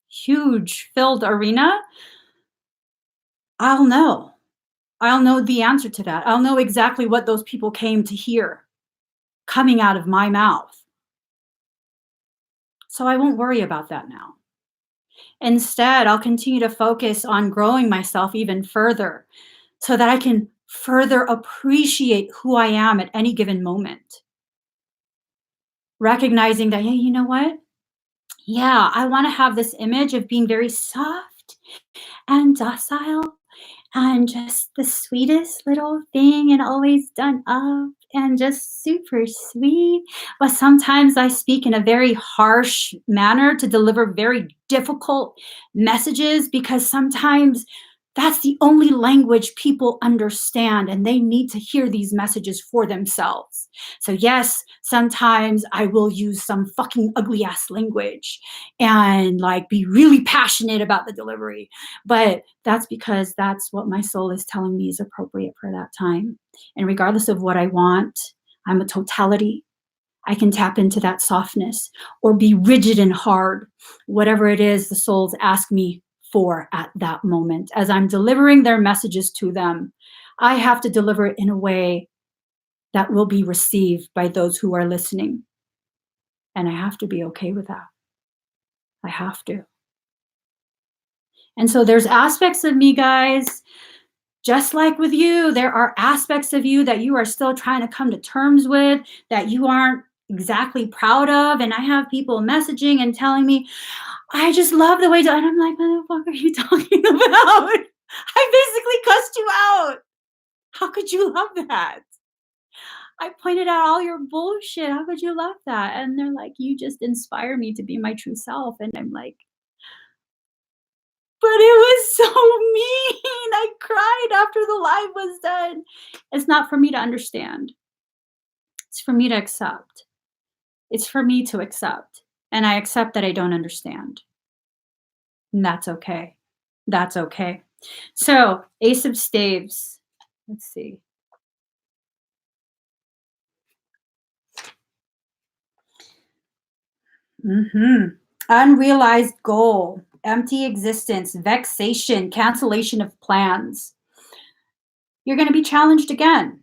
huge filled arena, I'll know. I'll know the answer to that. I'll know exactly what those people came to hear coming out of my mouth. So I won't worry about that now. Instead, I'll continue to focus on growing myself even further so that I can further appreciate who I am at any given moment. Recognizing that, hey, you know what? Yeah, I want to have this image of being very soft and docile and just the sweetest little thing and always done up and just super sweet. But sometimes I speak in a very harsh manner to deliver very difficult messages because sometimes that's the only language people understand and they need to hear these messages for themselves. So, yes, sometimes I will use some fucking ugly ass language and like be really passionate about the delivery. But that's because that's what my soul is telling me is appropriate for that time. And regardless of what I want, I'm a totality. I can tap into that softness or be rigid and hard, whatever it is the souls ask me for at that moment. As I'm delivering their messages to them, I have to deliver it in a way that will be received by those who are listening. And I have to be okay with that. I have to. And so there's aspects of me, guys, just like with you, there are aspects of you that you are still trying to come to terms with, that you aren't exactly proud of. And I have people messaging and telling me, I just love the way you, and I'm like, what the fuck are you talking about? I basically cussed you out. How could you love that? I pointed out all your bullshit. How could you love that? And they're like, you just inspire me to be my true self. And I'm like, but it was so mean. I cried after the live was done. It's not for me to understand. It's for me to accept. It's for me to accept. And I accept that I don't understand. And that's okay. That's okay. So, Ace of Staves. Let's see. Unrealized goal, empty existence, vexation, cancellation of plans. You're going to be challenged again.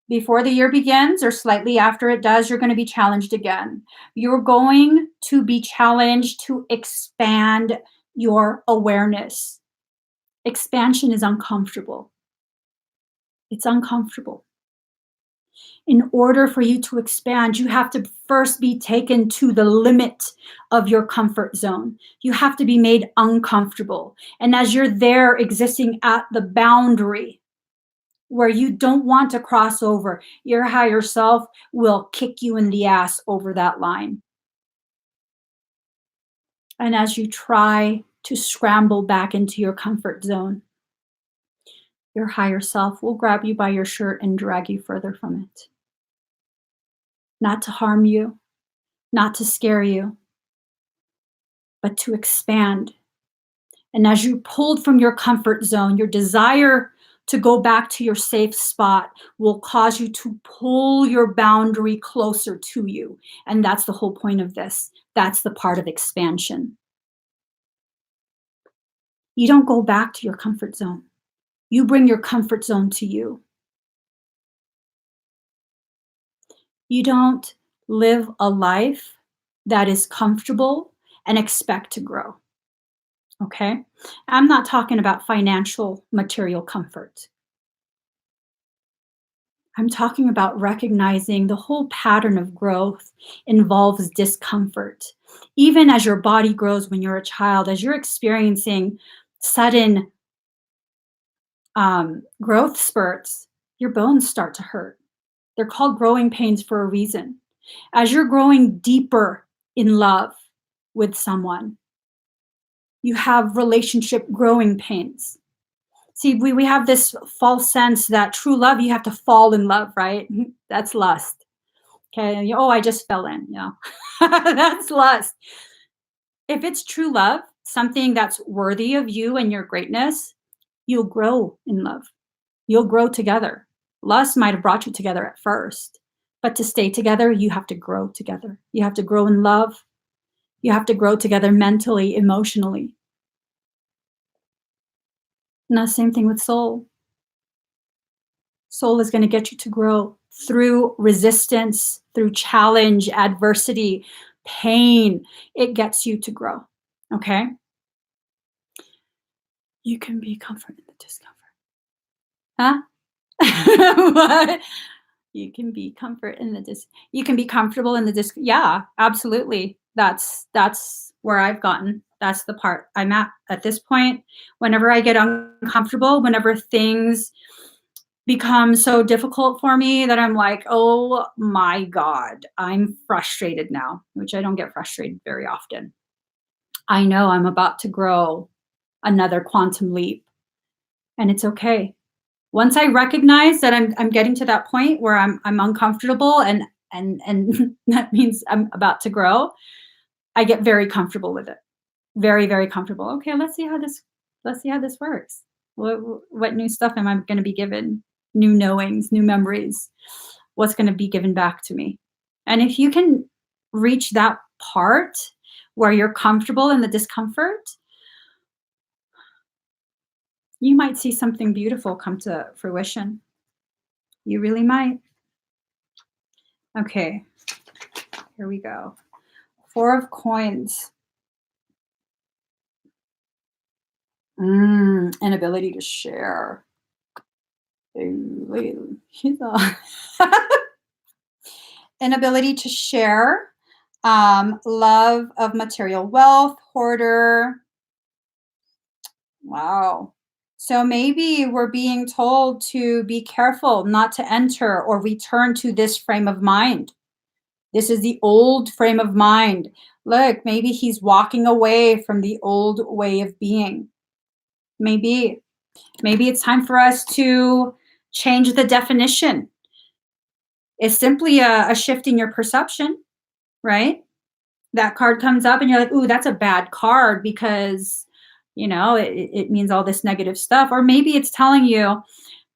Before the year begins or slightly after it does, you're going to be challenged again. You're going to be challenged to expand your awareness. Expansion is uncomfortable. It's uncomfortable. In order for you to expand, you have to first be taken to the limit of your comfort zone. You have to be made uncomfortable. And as you're there existing at the boundary where you don't want to cross over, your higher self will kick you in the ass over that line. And as you try to scramble back into your comfort zone, your higher self will grab you by your shirt and drag you further from it. Not to harm you, not to scare you, but to expand. And as you pulled from your comfort zone, your desire to go back to your safe spot will cause you to pull your boundary closer to you. And that's the whole point of this. That's the part of expansion. You don't go back to your comfort zone. You bring your comfort zone to you. You don't live a life that is comfortable and expect to grow. Okay? I'm not talking about financial, material comfort. I'm talking about recognizing the whole pattern of growth involves discomfort. Even as your body grows when you're a child, as you're experiencing sudden growth spurts, your bones start to hurt. They're called growing pains for a reason. As you're growing deeper in love with someone, you have relationship growing pains. See, we have this false sense that true love, you have to fall in love, right? That's lust. Okay. Oh, I just fell in. Yeah. That's lust. If it's true love, something that's worthy of you and your greatness, you'll grow in love. You'll grow together. Lust might have brought you together at first, but to stay together, you have to grow together. You have to grow in love. You have to grow together mentally, emotionally. And the same thing with soul. Soul is going to get you to grow through resistance, through challenge, adversity, pain. It gets you to grow. Okay? You can be comfort in the discomfort. Huh? What? You can be comfort in the you can be comfortable in the yeah, absolutely. That's where I've gotten. That's the part I'm at this point. Whenever I get uncomfortable, whenever things become so difficult for me that I'm like, oh my God, I'm frustrated now, which I don't get frustrated very often. I know I'm about to grow another quantum leap, and it's okay. Once I recognize that I'm getting to that point where I'm uncomfortable and that means I'm about to grow, I get very comfortable with it. Very, very comfortable. Okay, let's see how this works. What new stuff am I going to be given? New knowings, new memories. What's going to be given back to me? And if you can reach that part where you're comfortable in the discomfort, you might see something beautiful come to fruition. You really might. Okay, here we go. 4 of coins. Inability to share. Inability to share. Love of material wealth, hoarder. Wow. So maybe we're being told to be careful not to enter or return to this frame of mind. This is the old frame of mind. Look, maybe he's walking away from the old way of being. Maybe it's time for us to change the definition. It's simply a shift in your perception, right? That card comes up and you're like, ooh, that's a bad card because, it means all this negative stuff. Or maybe it's telling you,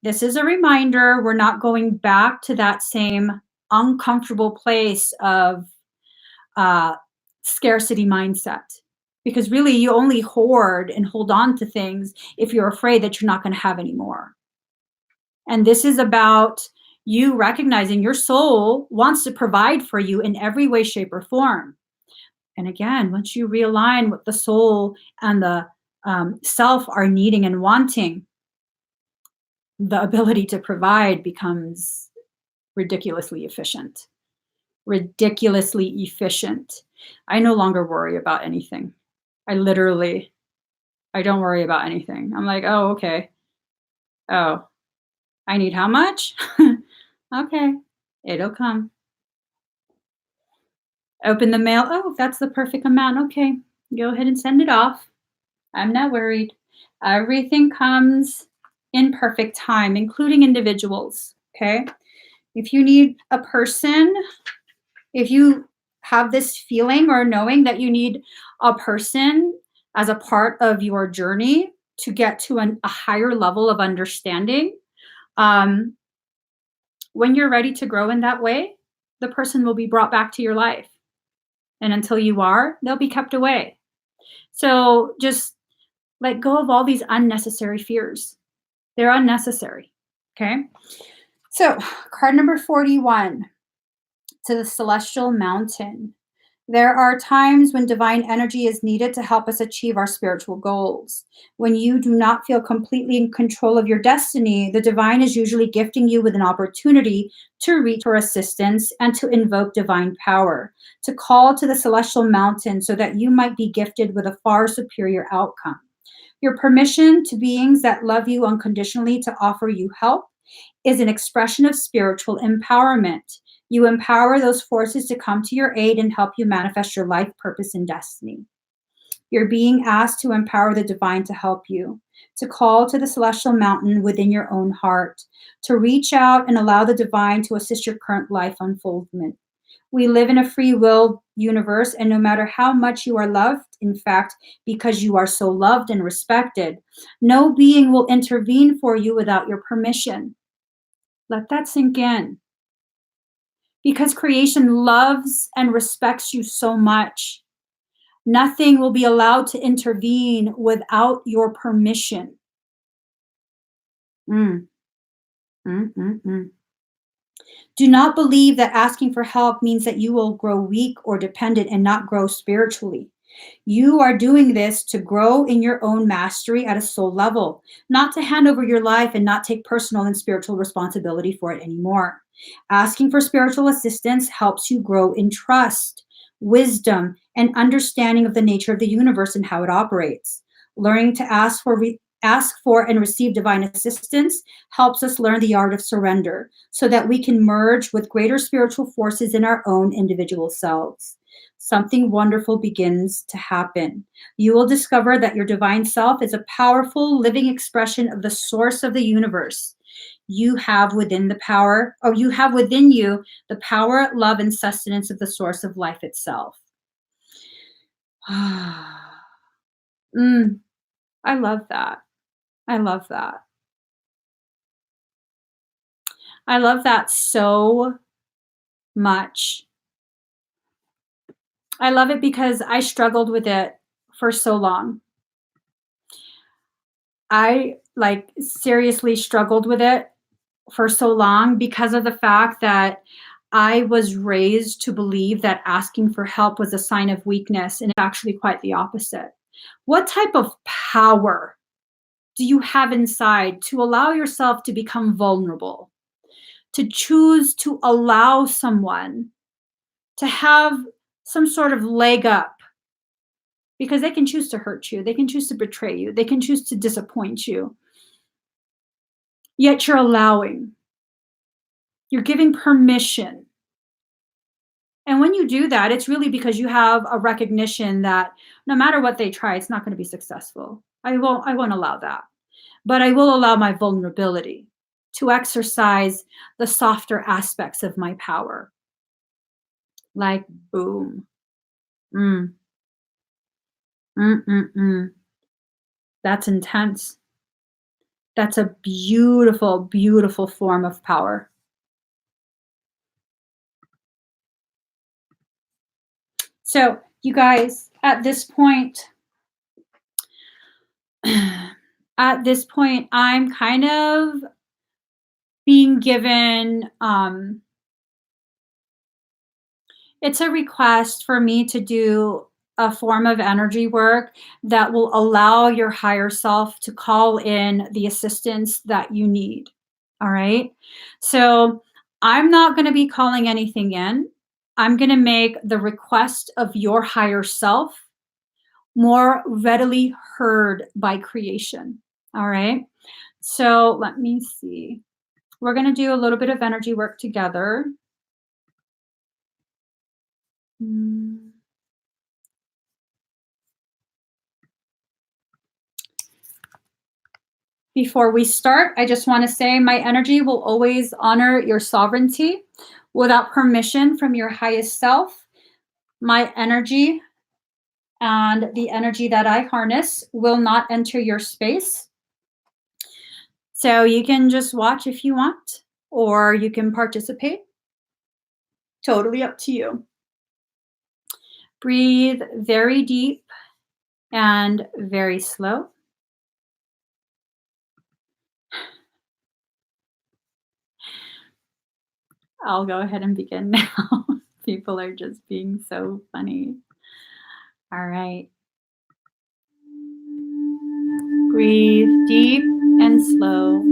this is a reminder we're not going back to that same uncomfortable place of scarcity mindset. Because really, you only hoard and hold on to things if you're afraid that you're not going to have any more. And this is about you recognizing your soul wants to provide for you in every way, shape, or form. And again, once you realign what the soul and the self are needing and wanting, the ability to provide becomes ridiculously efficient. Ridiculously efficient. I no longer worry about anything. I don't worry about anything. I'm like, oh, okay. Oh, I need how much? Okay, it'll come. Open the mail. Oh, that's the perfect amount. Okay, go ahead and send it off. I'm not worried. Everything comes in perfect time, including individuals. Okay. If you need a person, if you have this feeling or knowing that you need a person as a part of your journey to get to a higher level of understanding, um, when you're ready to grow in that way, the person will be brought back to your life. And until you are, they'll be kept away. So just let go of all these unnecessary fears. They're unnecessary. Okay. So, card number 41, to the celestial mountain. There are times when divine energy is needed to help us achieve our spiritual goals. When you do not feel completely in control of your destiny, the divine is usually gifting you with an opportunity to reach for assistance and to invoke divine power, to call to the celestial mountain so that you might be gifted with a far superior outcome. Your permission to beings that love you unconditionally to offer you help is an expression of spiritual empowerment. You empower those forces to come to your aid and help you manifest your life purpose and destiny. You're being asked to empower the divine to help you, to call to the celestial mountain within your own heart, to reach out and allow the divine to assist your current life unfoldment. We live in a free will universe, and no matter how much you are loved, in fact, because you are so loved and respected, no being will intervene for you without your permission. Let that sink in. Because creation loves and respects you so much, nothing will be allowed to intervene without your permission. Mm. Mm, mm, mm. Do not believe that asking for help means that you will grow weak or dependent and not grow spiritually. You are doing this to grow in your own mastery at a soul level, not to hand over your life and not take personal and spiritual responsibility for it anymore. Asking for spiritual assistance helps you grow in trust, wisdom, and understanding of the nature of the universe and how it operates. Learning to ask for and receive divine assistance helps us learn the art of surrender so that we can merge with greater spiritual forces in our own individual selves. Something wonderful begins to happen. You will discover that your divine self is a powerful living expression of the source of the universe. You have within you the power, love, and sustenance of the source of life itself. I love that. I love that. I love that so much. I love it because I struggled with it for so long. I seriously struggled with it for so long because of the fact that I was raised to believe that asking for help was a sign of weakness, and it's actually quite the opposite. What type of power do you have inside to allow yourself to become vulnerable, to choose to allow someone to have some sort of leg up? Because they can choose to hurt you, they can choose to betray you, they can choose to disappoint you. Yet you're allowing, you're giving permission. And when you do that, it's really because you have a recognition that no matter what they try, it's not going to be successful. I won't allow that. But I will allow my vulnerability to exercise the softer aspects of my power. Like boom. Mm. Mm-mm-mm. That's intense. That's a beautiful, beautiful form of power. So, you guys, at this point, I'm kind of being given, it's a request for me to do a form of energy work that will allow your higher self to call in the assistance that you need. All right. So I'm not going to be calling anything in. I'm going to make the request of your higher self more readily heard by creation. All right. So let me see. We're going to do a little bit of energy work together. Before we start, I just want to say my energy will always honor your sovereignty. Without permission from your highest self, My energy and the energy that I harness will not enter your space. So you can just watch if you want, or you can participate. Totally up to you. Breathe very deep and very slow. I'll go ahead and begin now. People are just being so funny. All right. Breathe deep and slow.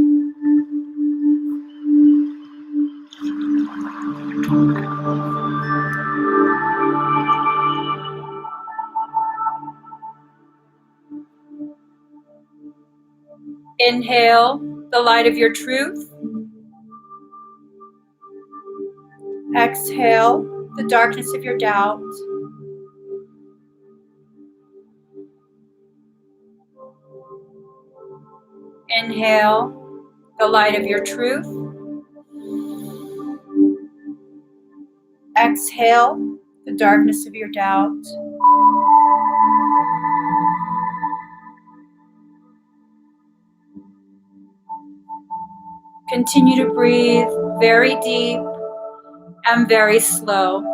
Inhale the light of your truth. Exhale the darkness of your doubt. Inhale the light of your truth. Exhale the darkness of your doubt. Continue to breathe very deep and very slow.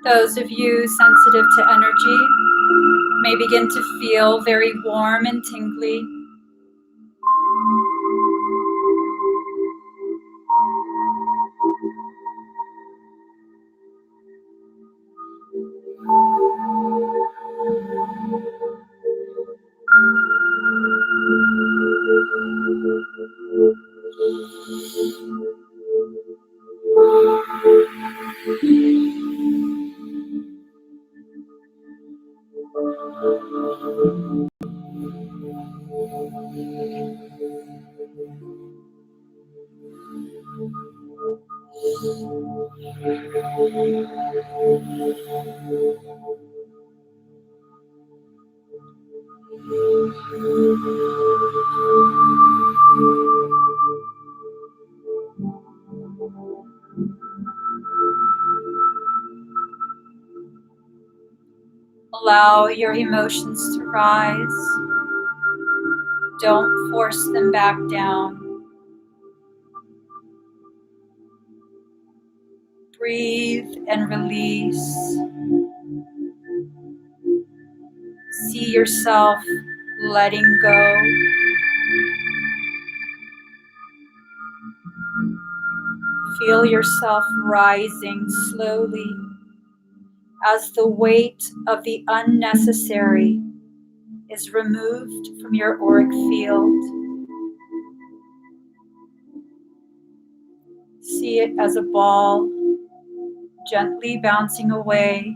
Those of you sensitive to energy may begin to feel very warm and tingly. Allow your emotions to rise. Don't force them back down. Breathe and release. See yourself letting go. Feel yourself rising slowly as the weight of the unnecessary is removed from your auric field. See it as a ball gently bouncing away,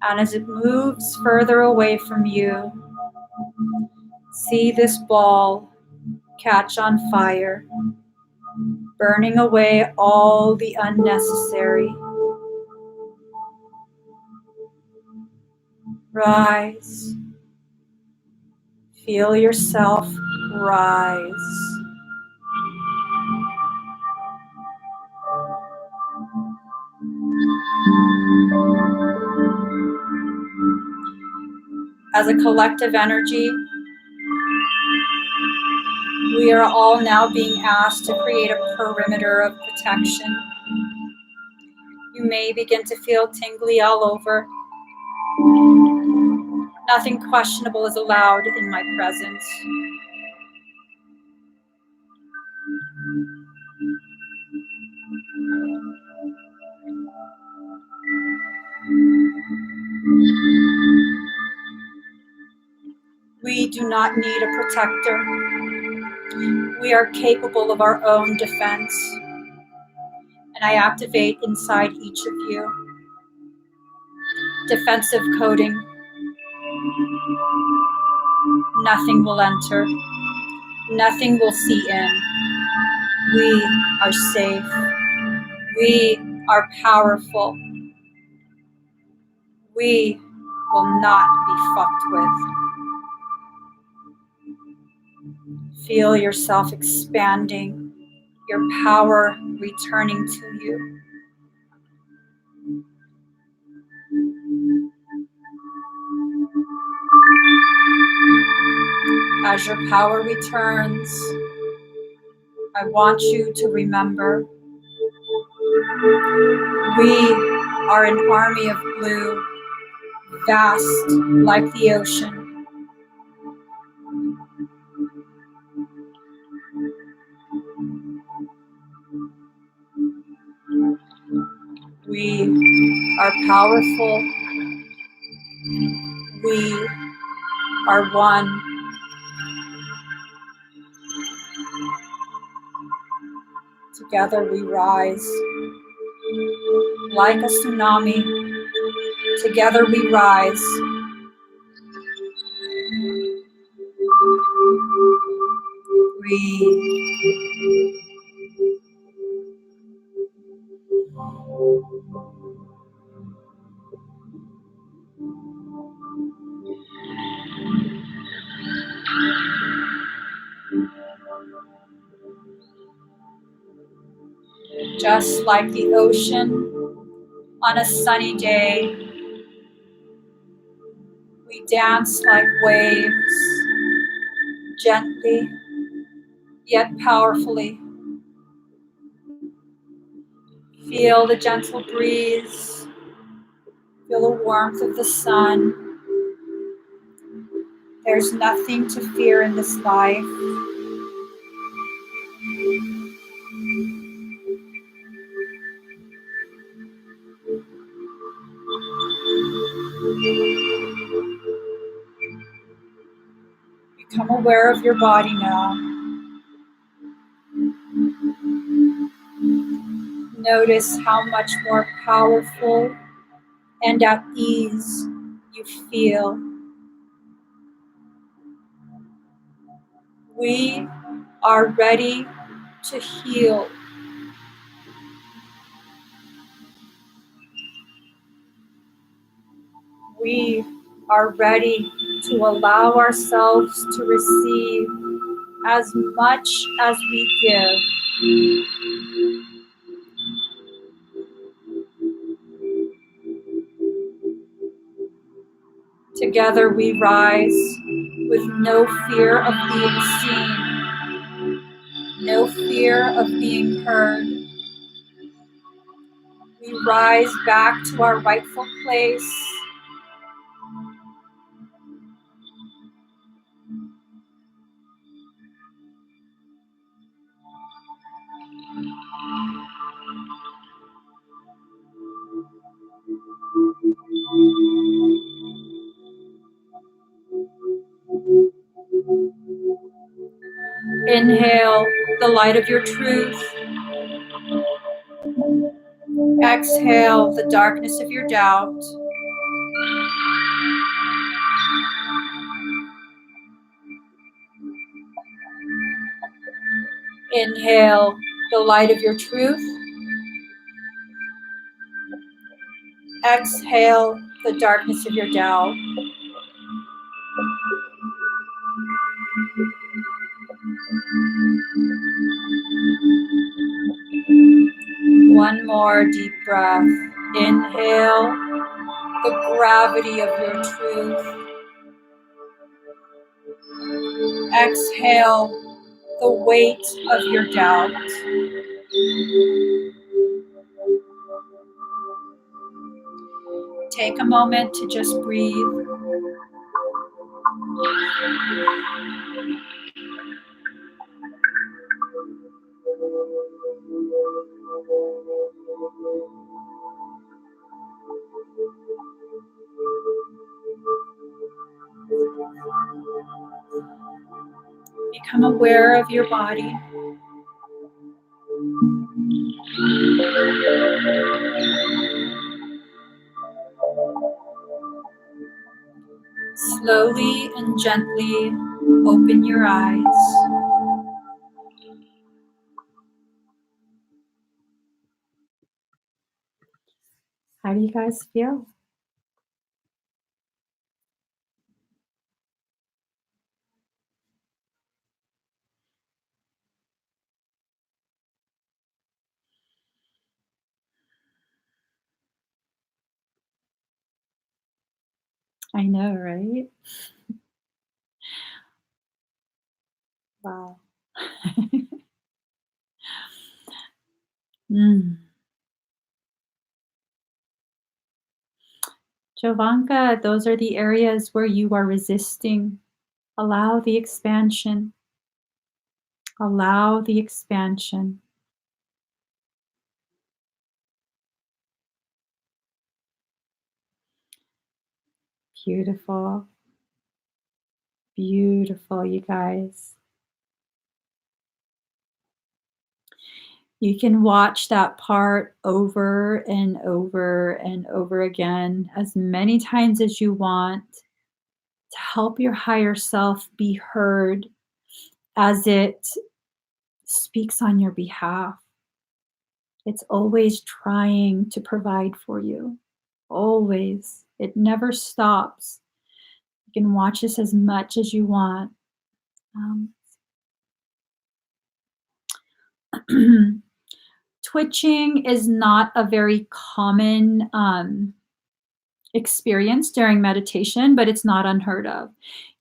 and as it moves further away from you, see this ball catch on fire, burning away all the unnecessary. Rise. Feel yourself rise. As a collective energy, we are all now being asked to create a perimeter of protection. You may begin to feel tingly all over. Nothing questionable is allowed in my presence. We do not need a protector. We are capable of our own defense. And I activate inside each of you defensive coding. Nothing will enter. Nothing will see in. We are safe. We are powerful. We will not be fucked with. Feel yourself expanding, your power returning to you. As your power returns, I want you to remember we are an army of blue, vast like the ocean. We are powerful. We are one. Together we rise. Like a tsunami, together we rise. Breathe. Just like the ocean on a sunny day, we dance like waves, gently yet powerfully. Feel the gentle breeze, feel the warmth of the sun. There's nothing to fear in this life. Become aware of your body now. Notice how much more powerful and at ease you feel. We are ready to heal. We are ready to allow ourselves to receive as much as we give. Together we rise with no fear of being seen, no fear of being heard. We rise back to our rightful place. Inhale the light of your truth. Exhale the darkness of your doubt. Inhale the light of your truth. Exhale the darkness of your doubt. One more deep breath. Inhale the gravity of your truth. Exhale the weight of your doubt. Take a moment to just breathe. Become aware of your body. Slowly and gently open your eyes. How do you guys feel? I know, right? Wow. Jovanka, those are the areas where you are resisting. Allow the expansion. Allow the expansion. Beautiful. Beautiful, you guys. You can watch that part over and over and over again as many times as you want to help your higher self be heard as it speaks on your behalf. It's always trying to provide for you. Always. It never stops. You can watch this as much as you want. Twitching is not a very common experience during meditation, but it's not unheard of.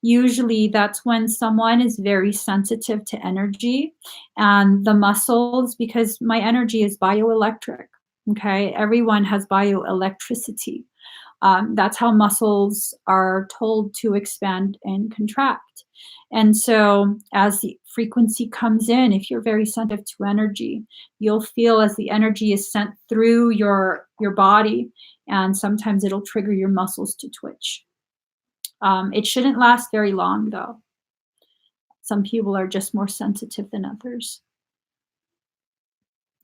Usually that's when someone is very sensitive to energy and the muscles, because my energy is bioelectric. Okay. Everyone has bioelectricity. That's how muscles are told to expand and contract. And so as the frequency comes in, if you're very sensitive to energy, you'll feel as the energy is sent through your body, and sometimes it'll trigger your muscles to twitch. It shouldn't last very long, though. Some people are just more sensitive than others.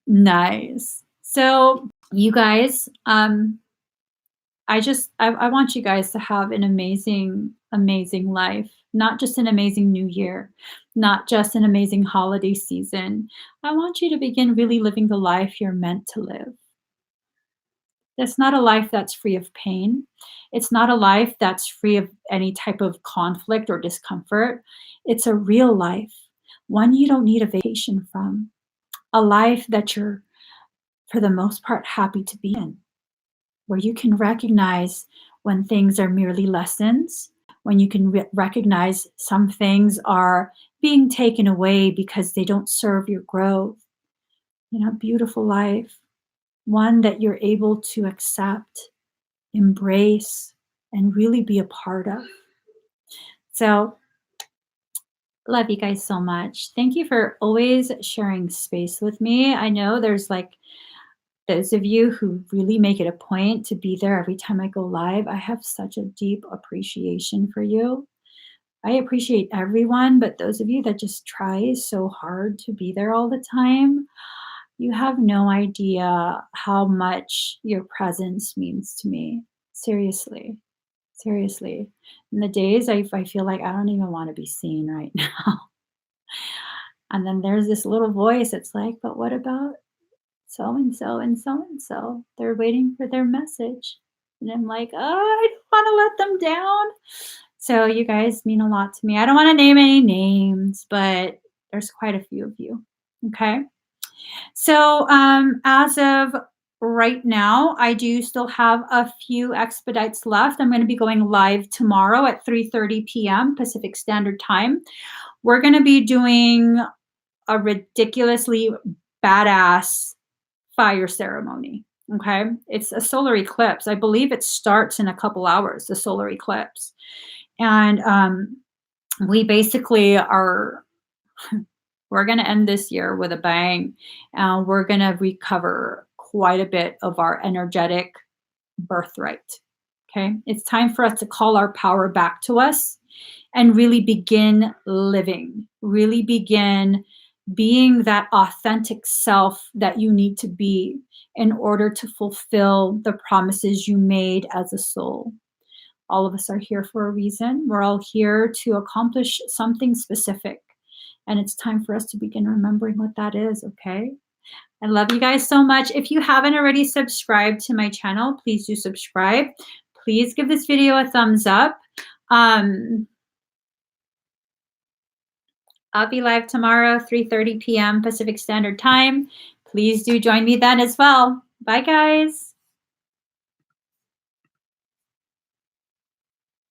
Nice. So you guys, I want you guys to have an amazing, amazing life, not just an amazing new year, not just an amazing holiday season. I want you to begin really living the life you're meant to live. That's not a life that's free of pain. It's not a life that's free of any type of conflict or discomfort. It's a real life, one you don't need a vacation from, a life that you're, for the most part, happy to be in, where you can recognize when things are merely lessons, when you can recognize some things are being taken away because they don't serve your growth. Beautiful life, one that you're able to accept, embrace, and really be a part of. So, love you guys so much. Thank you for always sharing space with me. I know there's those of you who really make it a point to be there every time I go live. I have such a deep appreciation for you. I appreciate everyone, but those of you that just try so hard to be there all the time, you have no idea how much your presence means to me. Seriously. Seriously. In the days I feel like I don't even want to be seen right now. And then there's this little voice that's like, but what about so and so and so and so? They're waiting for their message. And I'm like, oh, I don't want to let them down. So you guys mean a lot to me. I don't want to name any names, but there's quite a few of you. Okay. So as of right now, I do still have a few expedites left. I'm going to be going live tomorrow at 3:30 p.m. Pacific Standard Time. We're going to be doing a ridiculously badass fire ceremony. Okay. It's a solar eclipse. I believe it starts in a couple hours, the solar eclipse. And we basically are, we're going to end this year with a bang. And we're going to recover quite a bit of our energetic birthright. Okay. It's time for us to call our power back to us and really begin living, really begin being that authentic self that you need to be in order to fulfill the promises you made as a soul. All of us are here for a reason. We're all here to accomplish something specific. And it's time for us to begin remembering what that is, okay? I love you guys so much. If you haven't already subscribed to my channel, please do subscribe. Please give this video a thumbs up. I'll be live tomorrow, 3:30 p.m. Pacific Standard Time. Please do join me then as well. Bye, guys.